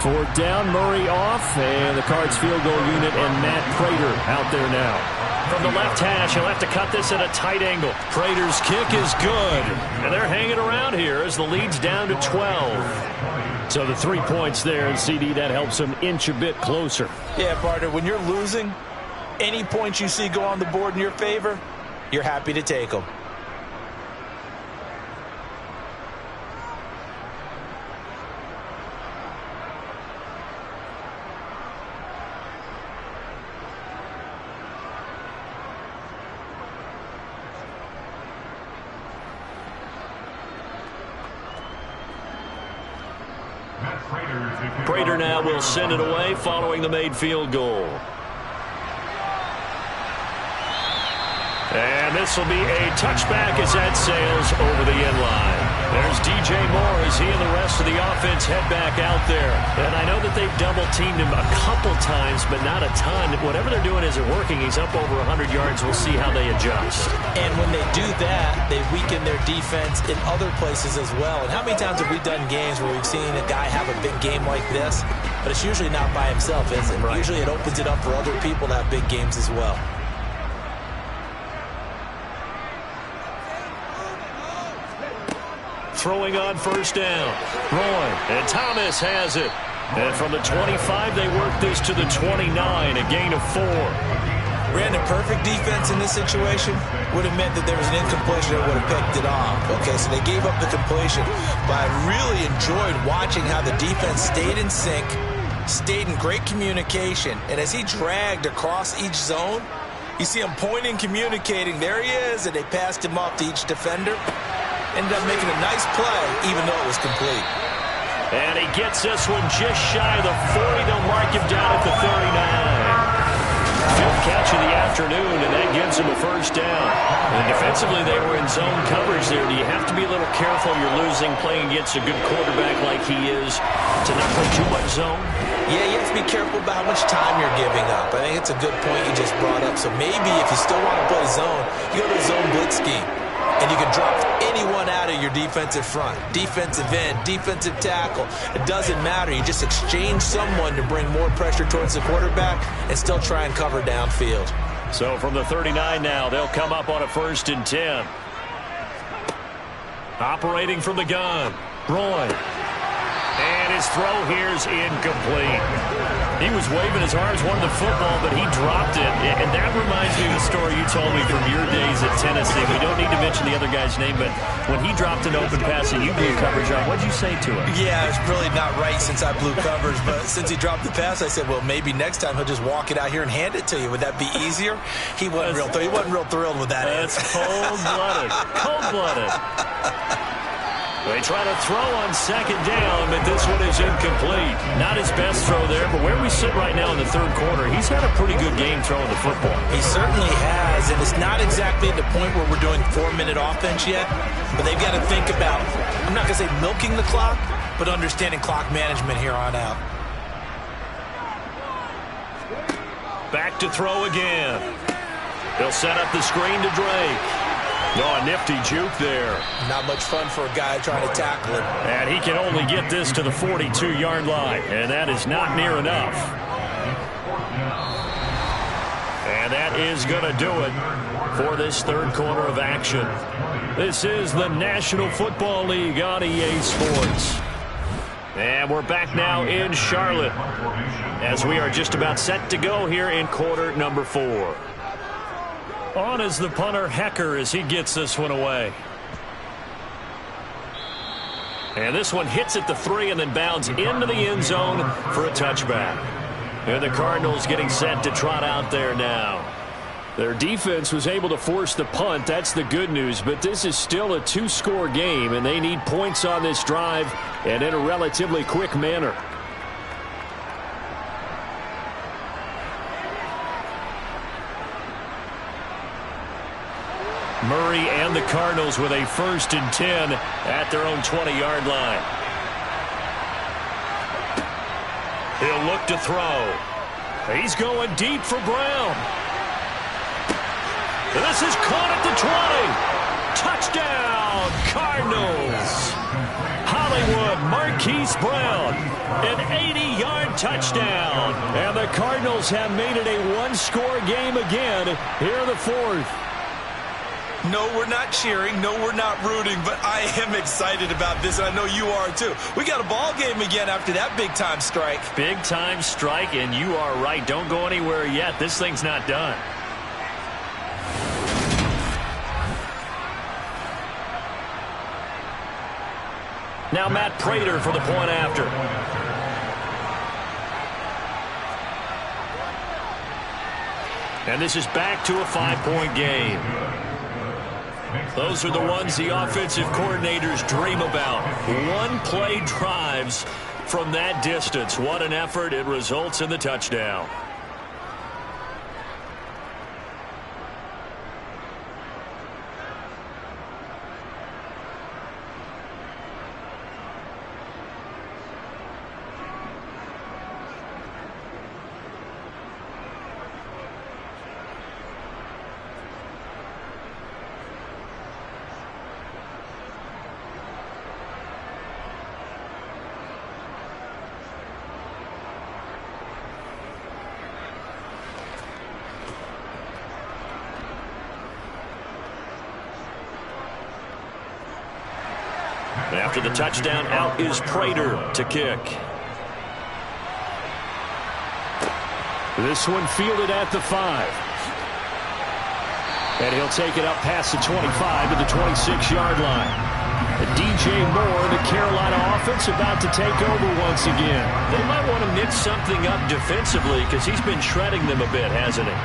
Speaker 2: 4th down, Murray off, and the Cards field goal unit and Matt Prater out there now. From the left hash, he'll have to cut this at a tight angle. Prater's kick is good, and they're hanging around here as the lead's down to 12. So the 3 points there, and CD, that helps them inch a bit closer.
Speaker 3: Yeah, partner, when you're losing, any points you see go on the board in your favor, you're happy to take them.
Speaker 2: Prater now will send it away following the made field goal. And this will be a touchback as that sails over the end line. There's DJ Moore as he and the rest of the offense head back out there. And I know that they've double-teamed him a couple times, but not a ton. Whatever they're doing isn't working. He's up over 100 yards. We'll see how they adjust.
Speaker 3: And when they do that, they weaken their defense in other places as well. And how many times have we done games where we've seen a guy have a big game like this? But it's usually not by himself, is it? Right. Usually it opens it up for other people to have big games as well.
Speaker 2: Throwing on first down. Roy and Thomas has it. And from the 25, they work this to the 29, a gain of 4.
Speaker 3: Ran a perfect defense in this situation. Would have meant that there was an incompletion that would have picked it off. Okay, so they gave up the completion. But I really enjoyed watching how the defense stayed in sync, stayed in great communication. And as he dragged across each zone, you see him pointing, communicating. There he is, and they passed him off to each defender. Ended up making a nice play, even though it was complete.
Speaker 2: And he gets this one just shy of the 40. They'll mark him down at the 39. Fifth catch of the afternoon, and that gives him a first down. And defensively, they were in zone coverage there. Do you have to be a little careful? You're losing, playing against a good quarterback like he is, to not play too much zone?
Speaker 3: Yeah, you have to be careful about how much time you're giving up. I think it's a good point you just brought up. So maybe if you still want to play zone, you go to a zone blitz scheme. And you can drop anyone out of your defensive front. Defensive end, defensive tackle. It doesn't matter. You just exchange someone to bring more pressure towards the quarterback and still try and cover downfield.
Speaker 2: So from the 39 now, they'll come up on a 1st and 10. Operating from the gun, Roy. And his throw here's incomplete. He was waving his arms, wanted the football, but he dropped it. And that reminds me of the story you told me from your days at Tennessee. We don't need to mention the other guy's name, but when he dropped an open pass and you blew coverage on, what'd you say to him?
Speaker 3: Yeah, it's really not right since I blew coverage, but since he dropped the pass, I said, well, maybe next time he'll just walk it out here and hand it to you. Would that be easier? He wasn't real thrilled with that.
Speaker 2: That's cold-blooded. Cold-blooded. They try to throw on 2nd down, but this one is incomplete. Not his best throw there, but where we sit right now in the 3rd quarter, he's had a pretty good game throwing the football.
Speaker 3: He certainly has, and it's not exactly at the point where we're doing 4-minute offense yet, but they've got to think about, I'm not going to say milking the clock, but understanding clock management here on out.
Speaker 2: Back to throw again. They'll set up the screen to Drake. Oh, a nifty juke there.
Speaker 3: Not much fun for a guy trying to tackle him.
Speaker 2: And he can only get this to the 42-yard line, and that is not near enough. And that is going to do it for this 3rd quarter of action. This is the National Football League on EA Sports. And we're back now in Charlotte as we are just about set to go here in quarter number 4. On is the punter, Hecker, as he gets this one away. And this one hits at the 3 and then bounds into the end zone for a touchback. And the Cardinals getting set to trot out there now. Their defense was able to force the punt. That's the good news. But this is still a 2-score game, and they need points on this drive and in a relatively quick manner. Murray and the Cardinals with a 1st and 10 at their own 20-yard line. He'll look to throw. He's going deep for Brown. This is caught at the 20. Touchdown, Cardinals. Hollywood Marquise Brown, an 80-yard touchdown. And the Cardinals have made it a 1-score game again here in the 4th.
Speaker 3: No, we're not cheering. No, we're not rooting, but I am excited about this, and I know you are too. We got a ball game again after that big-time strike.
Speaker 2: Big-time strike, and you are right. Don't go anywhere yet. This thing's not done. Now Matt Prater for the point after. And this is back to a 5-point game. Those are the ones the offensive coordinators dream about. One-play drives from that distance. What an effort. It results in the touchdown. After the touchdown, out is Prater to kick.
Speaker 4: This one fielded at the 5. And he'll take it up past the 25 to the 26-yard line. DJ Moore, the Carolina offense, about to take over once again.
Speaker 2: They might want to mix something up defensively because he's been shredding them a bit, hasn't he?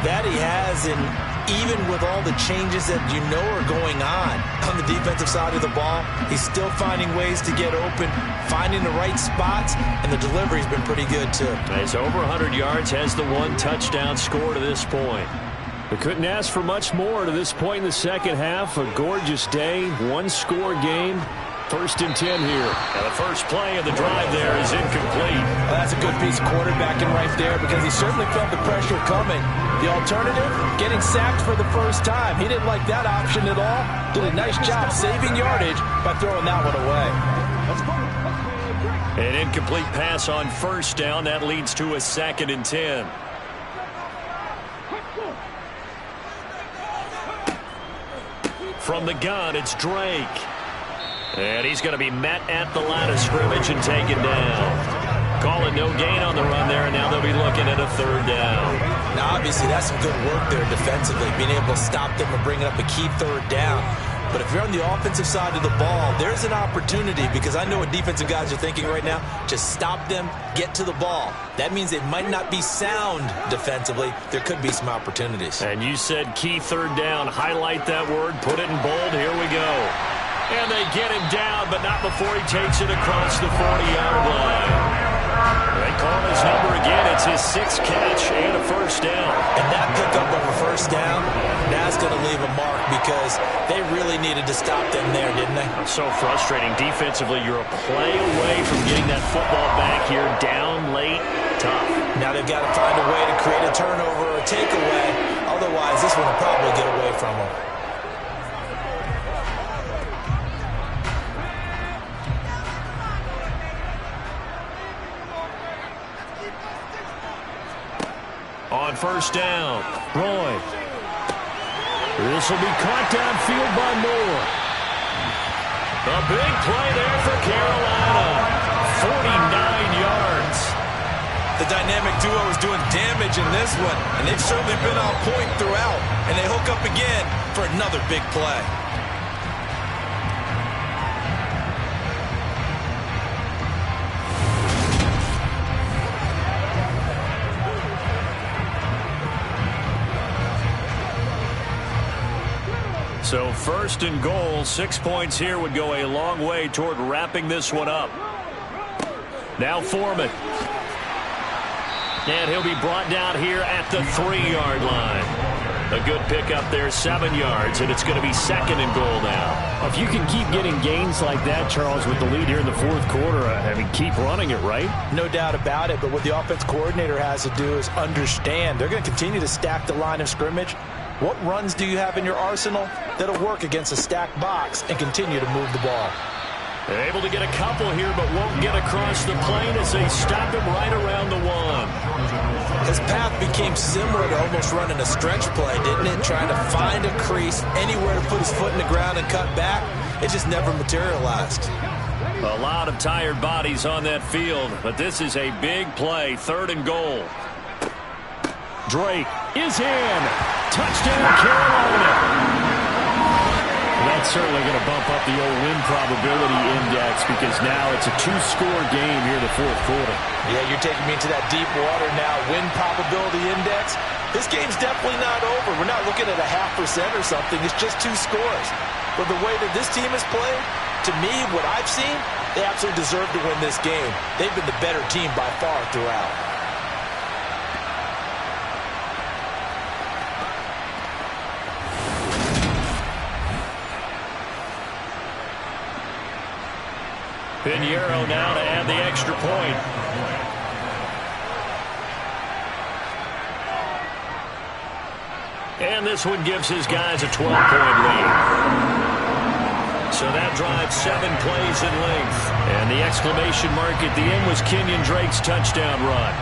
Speaker 3: That he has, and even with all the changes that you know are going on the defensive side of the ball, he's still finding ways to get open, finding the right spots, and the delivery's been pretty good too.
Speaker 2: He's over 100 yards, has the 1 touchdown score to this point.
Speaker 4: We couldn't ask for much more to this point in the second half. A gorgeous day, 1-score game. 1st and 10 here.
Speaker 2: And the first play of the drive there is incomplete.
Speaker 3: Well, that's a good piece of quarterbacking right there because he certainly felt the pressure coming. The alternative, getting sacked for the first time. He didn't like that option at all. Did a nice job saving yardage by throwing that one away.
Speaker 2: An incomplete pass on 1st down. That leads to a 2nd and 10. From the gun, it's Drake. And he's going to be met at the line of scrimmage and taken down. Call it no gain on the run there, and now they'll be looking at a 3rd down.
Speaker 3: Now, obviously, that's some good work there defensively, being able to stop them and bringing up a key 3rd down. But if you're on the offensive side of the ball, there's an opportunity because I know what defensive guys are thinking right now. Just stop them, get to the ball. That means they might not be sound defensively. There could be some opportunities.
Speaker 2: And you said key 3rd down. Highlight that word. Put it in bold. Here we go. And they get him down, but not before he takes it across the 40-yard line. They call his number again. It's his 6th catch and a 1st down.
Speaker 3: And that pickup of a 1st down, that's going to leave a mark because they really needed to stop them there, didn't they?
Speaker 2: So frustrating. Defensively, you're a play away from getting that football back here. Down late, tough.
Speaker 3: Now they've got to find a way to create a turnover or a takeaway. Otherwise, this one will probably get away from them.
Speaker 2: On 1st down, Roy.
Speaker 4: This will be caught downfield by Moore.
Speaker 2: A big play there for Carolina. 49 yards.
Speaker 3: The dynamic duo is doing damage in this one, and they've certainly been on point throughout. And they hook up again for another big play.
Speaker 2: So 1st and goal, 6 points here would go a long way toward wrapping this one up. Now Foreman. And he'll be brought down here at the 3-yard line. A good pickup there, 7 yards, and it's going to be 2nd and goal now.
Speaker 4: If you can keep getting gains like that, Charles, with the lead here in the 4th quarter, I mean, keep running it, right?
Speaker 3: No doubt about it, but what the offense coordinator has to do is understand. They're going to continue to stack the line of scrimmage. What runs do you have in your arsenal that'll work against a stacked box and continue to move the ball?
Speaker 2: They're able to get a couple here, but won't get across the plane as they stop him right around the 1.
Speaker 3: His path became similar to almost running a stretch play, didn't it? Trying to find a crease, anywhere to put his foot in the ground and cut back. It just never materialized.
Speaker 2: A lot of tired bodies on that field, but this is a big play. 3rd and goal.
Speaker 4: Drake is in. Touchdown, Carolina. That's certainly going to bump up the old win probability index because now it's a 2-score game here in the 4th quarter.
Speaker 3: Yeah, you're taking me into that deep water now. Win probability index. This game's definitely not over. We're not looking at a 0.5% or something. It's just 2 scores. But the way that this team has played, to me, what I've seen, they absolutely deserve to win this game. They've been the better team by far throughout.
Speaker 2: Pinheiro now to add the extra point. And this one gives his guys a 12-point lead. So that drives 7 plays in length. And the exclamation mark at the end was Kenyon Drake's touchdown run.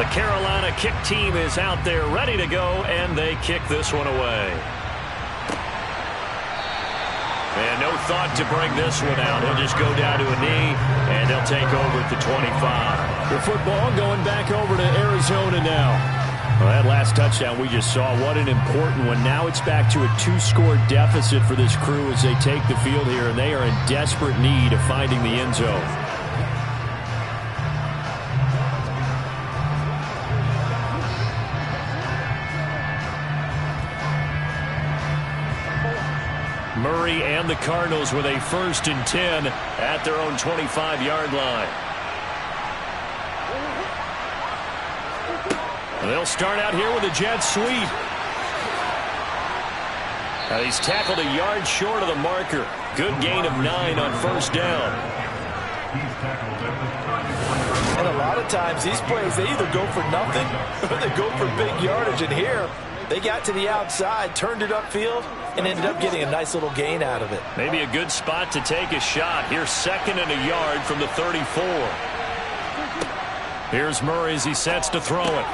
Speaker 2: The Carolina kick team is out there ready to go, and they kick this one away. And no thought to bring this one out. He'll just go down to a knee, and they'll take over at the 25.
Speaker 4: The football going back over to Arizona now.
Speaker 2: Well, that last touchdown we just saw, what an important one. Now it's back to a 2-score deficit for this crew as they take the field here, and they are in desperate need of finding the end zone. Murray and the Cardinals with a 1st and 10 at their own 25-yard line. They'll start out here with a jet sweep. Now he's tackled a yard short of the marker. Good gain of 9 on 1st down.
Speaker 3: And a lot of times these plays, they either go for nothing or they go for big yardage. And here, they got to the outside, turned it upfield, and ended up getting a nice little gain out of it.
Speaker 2: Maybe a good spot to take a shot. Here's 2nd and a yard from the 34. Here's Murray as he sets to throw it.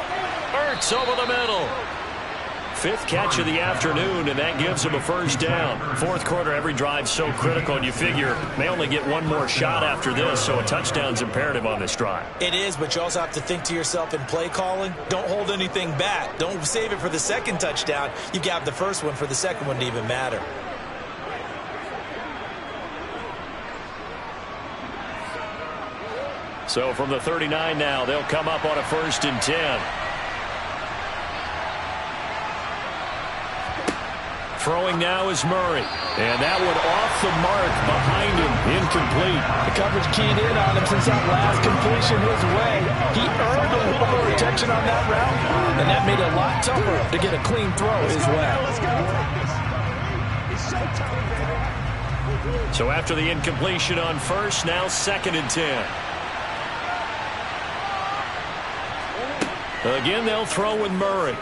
Speaker 2: Ertz over the middle. 5th catch of the afternoon, and that gives him a 1st down. 4th quarter, every drive so critical, and you figure may only get one more shot after this, so a touchdown's imperative on this drive.
Speaker 3: It is, but you also have to think to yourself in play calling, don't hold anything back. Don't save it for the 2nd touchdown. You got the 1st one for the 2nd one to even matter.
Speaker 2: So from the 39 now, they'll come up on a 1st and 10. Throwing now is Murray. And that one off the mark behind him. Incomplete.
Speaker 3: The coverage keyed in on him since that last completion his way. He earned a little more attention on that route, and that made it a lot tougher to get a clean throw his way.
Speaker 2: So after the incompletion on 1st, now 2nd and 10. Again, they'll throw with Murray.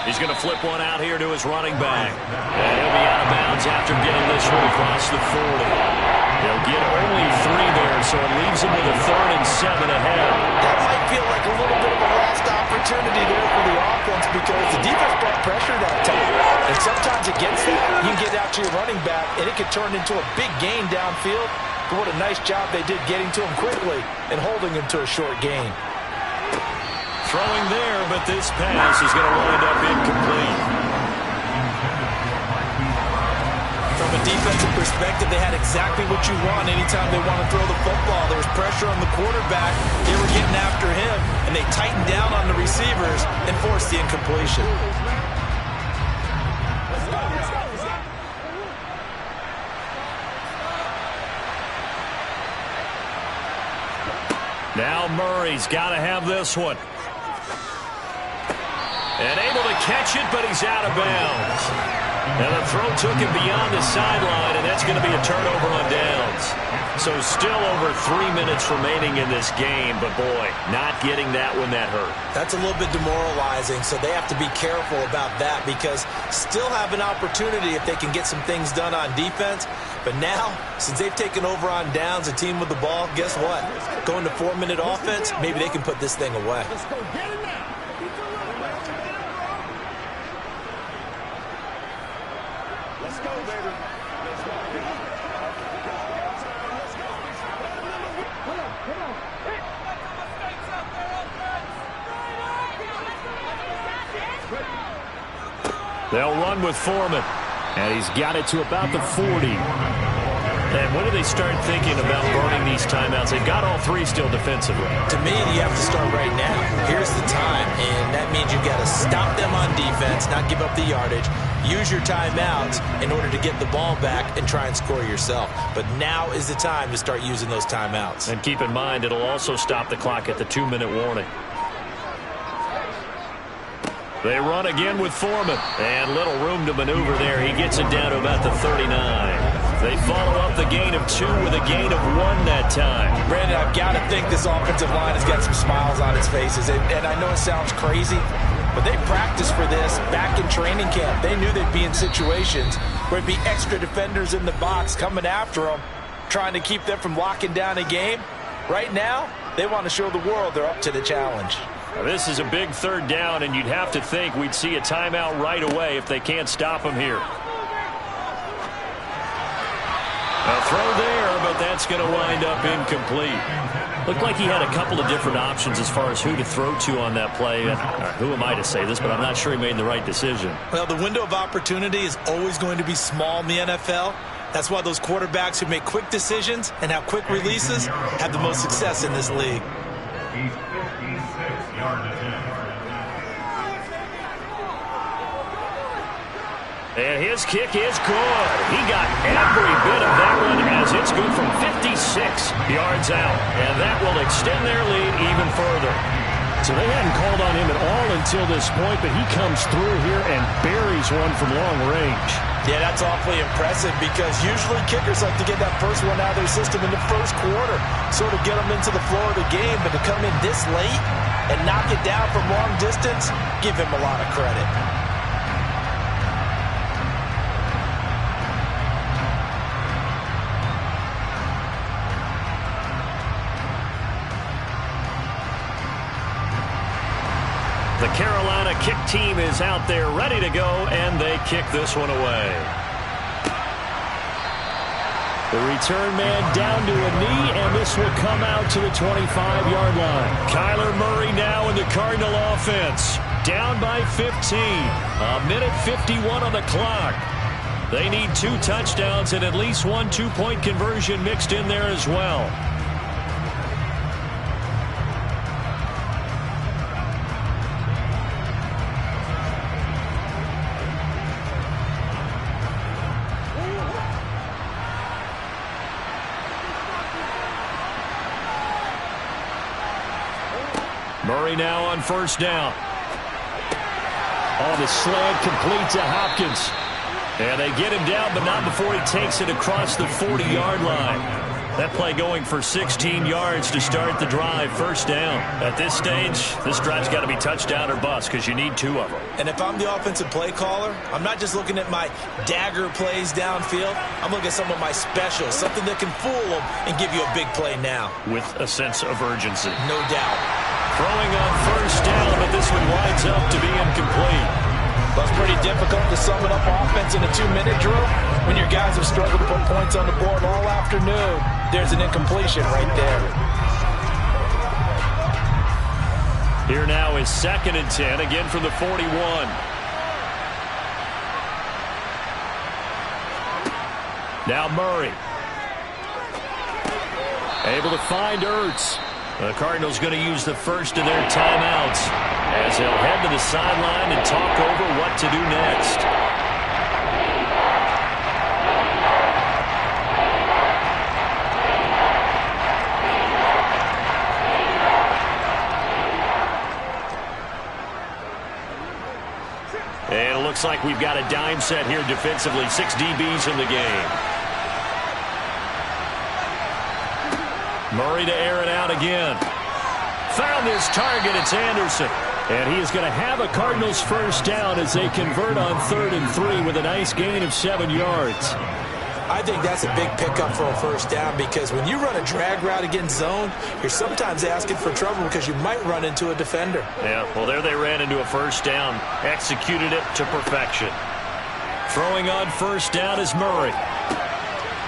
Speaker 2: He's going to flip one out here to his running back. And he'll be out of bounds after getting this one across the 40. He'll get only 3 there, so it leaves him with a 3rd and 7 ahead.
Speaker 3: That might feel like a little bit of a lost opportunity there for the offense because the defense brought pressure that time. And sometimes against that, you can get out to your running back, and it could turn into a big gain downfield. But what a nice job they did getting to him quickly and holding him to a short gain.
Speaker 2: Throwing there, but this pass is going to wind up incomplete.
Speaker 3: From a defensive perspective, they had exactly what you want anytime they want to throw the football. There was pressure on the quarterback. They were getting after him, and they tightened down on the receivers and forced the incompletion.
Speaker 2: Now Murray's got to have this one. And able to catch it, but he's out of bounds. And the throw took him beyond the sideline, and that's going to be a turnover on downs. So still over 3 minutes remaining in this game, but boy, not getting that when that hurt.
Speaker 3: That's a little bit demoralizing, so they have to be careful about that because still have an opportunity if they can get some things done on defense. But now, since they've taken over on downs, a team with the ball, guess what? Going to 4-minute offense, maybe they can put this thing away.
Speaker 6: Let's go get it now. Let's go, baby. Let's go.
Speaker 2: They'll run with Foreman. And he's got it to about the 40. And when do they start thinking about burning these timeouts? They've got all 3 still defensively.
Speaker 3: To me, you have to start right now. Here's the time, and that means you've got to stop them on defense, not give up the yardage, use your timeouts in order to get the ball back and try and score yourself. But now is the time to start using those timeouts.
Speaker 2: And keep in mind, it'll also stop the clock at the 2-minute warning. They run again with Foreman. And little room to maneuver there. He gets it down to about the 39. They follow up the gain of 2 with a gain of 1 that time.
Speaker 3: Brandon, I've got to think this offensive line has got some smiles on its faces. And I know it sounds crazy, but they practiced for this back in training camp. They knew they'd be in situations where it'd be extra defenders in the box coming after them, trying to keep them from locking down a game. Right now, They want to show the world they're up to the challenge.
Speaker 2: Now, this is a big third down, and you'd have to think we'd see a timeout right away if they can't stop him here. A throw there, but that's going to wind up incomplete. Looked like he had a couple of different options as far as who to throw to on that play. And who am I to say this, but I'm not sure he made the right decision.
Speaker 3: Well, the window of opportunity is always going to be small in the NFL. That's why those quarterbacks who make quick decisions and have quick releases have the most success in this league.
Speaker 7: He's 56 yards.
Speaker 2: And his kick is good. He got every bit of that one as it's good from 56 yards out. And that will extend their lead even further.
Speaker 4: So they hadn't called on him at all until this point, but he comes through here and buries one from long range.
Speaker 3: Yeah, that's awfully impressive because usually kickers like to get that first one out of their system in the first quarter, sort of get them into the flow of the game, but to come in this late and knock it down from long distance, give him a lot of credit.
Speaker 2: The Carolina kick team is out there ready to go, and they kick this one away. The return man down to a knee, and this will come out to the 25-yard line. Kyler Murray now in the Cardinal offense. Down by 15. A minute 51 on the clock. They need 2 touchdowns and at least 1 two-point conversion mixed in there as well. Murray now on first down. On the slant, complete to Hopkins. And they get him down, but not before he takes it across the 40-yard line. That play going for 16 yards to start the drive, first down. At this stage, this drive's got to be touchdown or bust because you need 2 of them.
Speaker 3: And if I'm the offensive play caller, I'm not just looking at my dagger plays downfield. I'm looking at some of my specials, something that can fool them and give you a big play now.
Speaker 2: With a sense of urgency.
Speaker 3: No doubt.
Speaker 2: Throwing on first down, but this one winds up to be incomplete.
Speaker 3: Well, it's pretty difficult to sum it up offense in a 2-minute drill when your guys have struggled to put points on the board all afternoon. There's an incompletion right there.
Speaker 2: Here now is 2nd and 10, again from the 41. Now Murray. Able to find Ertz. The Cardinals going to use the first of their timeouts as they'll head to the sideline and talk over what to do next. And it looks like we've got a dime set here defensively. 6 DBs in the game. Murray to air it out again. Found his target. It's Anderson. And he is going to have a Cardinals first down as they convert on 3rd and 3 with a nice gain of 7 yards.
Speaker 3: I think that's a big pickup for a first down because when you run a drag route against zone, you're sometimes asking for trouble because you might run into a defender.
Speaker 2: Yeah, well, there they ran into a first down. Executed it to perfection. Throwing on first down is Murray.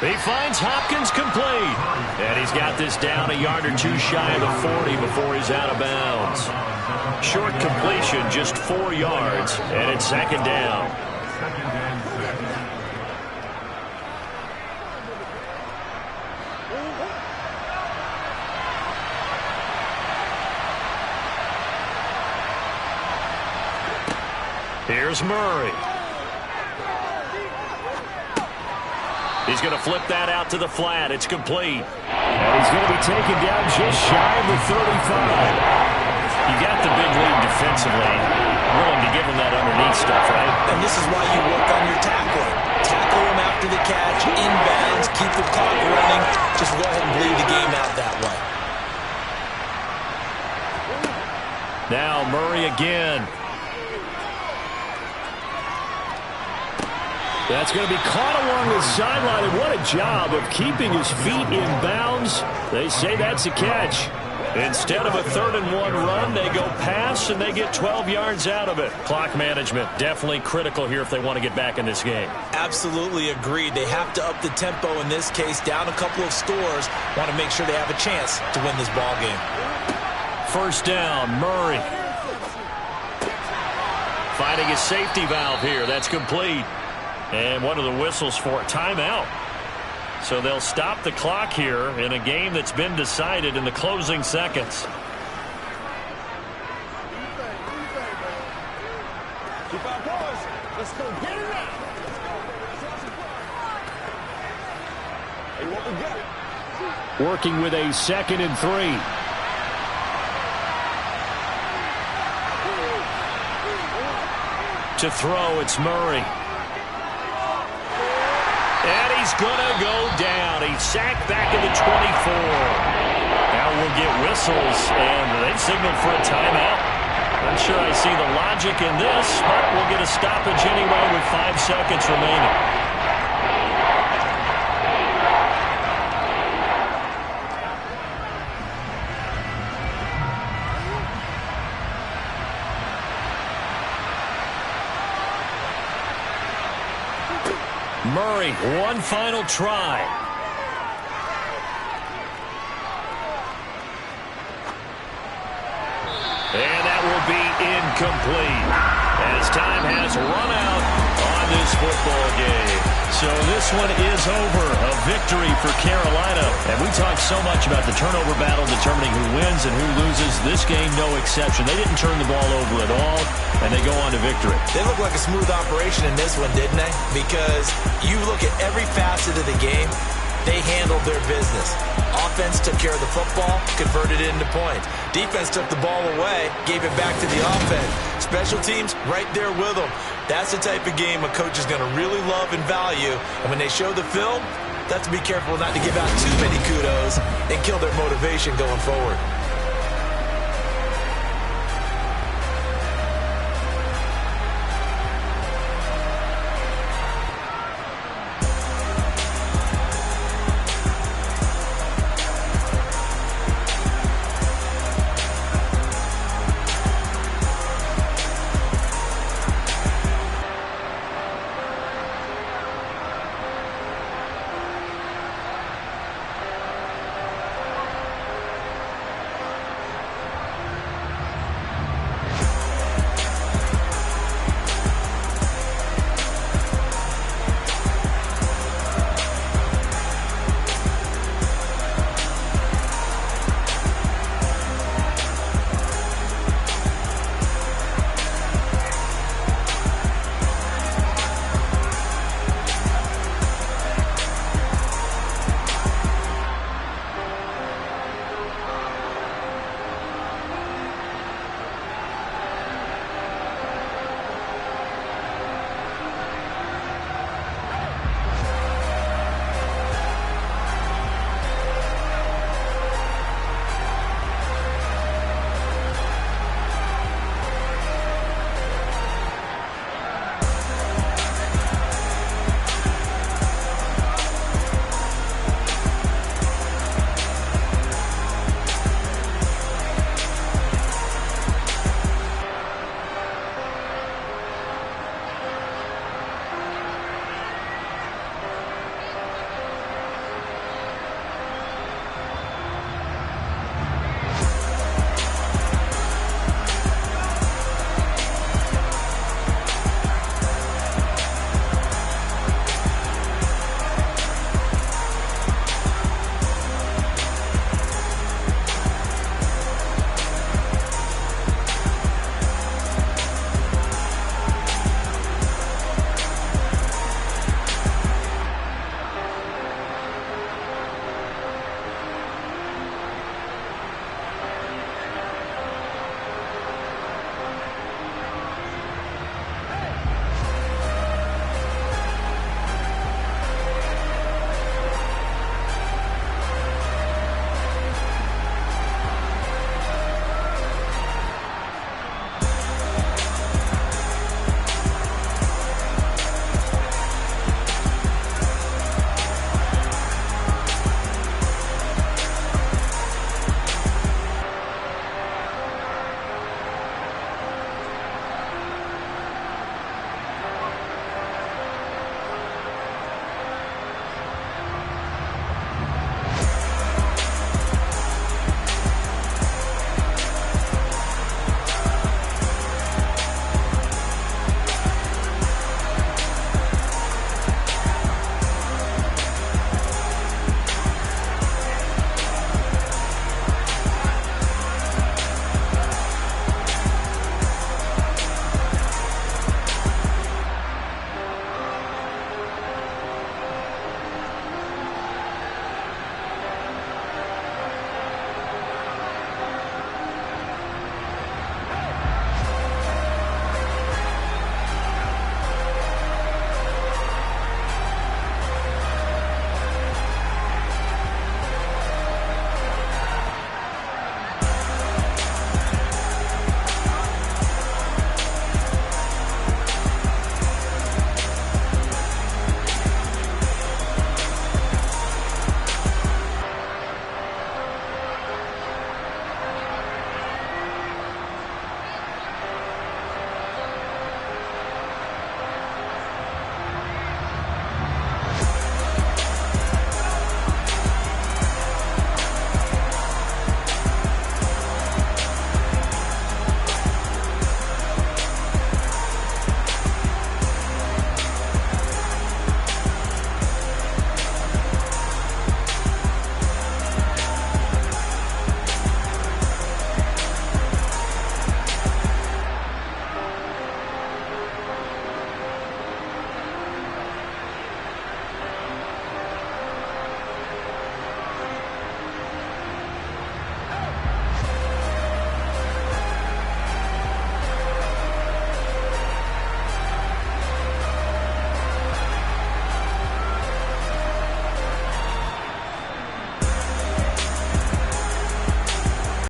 Speaker 2: He finds Hopkins complete. And he's got this down a yard or 2 shy of the 40 before he's out of bounds. Short completion, just 4 yards, and it's 2nd down. Here's Murray. He's going to flip that out to the flat. It's complete.
Speaker 4: And he's going to be taken down just shy of the 35.
Speaker 2: You got the big lead defensively. Willing to give him that underneath stuff, right?
Speaker 3: And this is why you work on your tackling. Tackle him after the catch, inbounds, keep the clock running. Just go ahead and bleed the game out that way.
Speaker 2: Now Murray again.
Speaker 4: That's going to be caught along the sideline, and what a job of keeping his feet in bounds. They say that's a catch.
Speaker 2: Instead of a 3rd-and-1 run, they go pass, and they get 12 yards out of it. Clock management definitely critical here if they want to get back in this game.
Speaker 3: Absolutely agreed. They have to up the tempo in this case, down a couple of scores. Want to make sure they have a chance to win this ball game.
Speaker 2: First down, Murray. Finding his safety valve here. That's complete. And one of the whistles for a timeout. So they'll stop the clock here in a game that's been decided in the closing seconds.
Speaker 6: Keep our boys. Let's go get it now. Hey, what we got?
Speaker 2: Working with a 2nd and 3. To throw, it's Murray. And he's going to go down. He's sacked back in the 24. Now we'll get whistles, and they've signaled for a timeout. Not sure I see the logic in this, but we'll get a stoppage anyway with 5 seconds remaining. Murray, one final try. And that will be incomplete as time has run out on this football game. So this one is over. A victory for Carolina. And we talked so much about the turnover battle determining who wins and who loses. This game, no exception. They didn't turn the ball over at all, and they go on to victory.
Speaker 3: They look like a smooth operation in this one, didn't they? Because you look at every facet of the game, they handled their business. Offense took care of the football, converted it into points. Defense took the ball away, gave it back to the offense. Special teams, right there with them. That's the type of game a coach is going to really love and value. And when they show the film, they have to be careful not to give out too many kudos and kill their motivation going forward.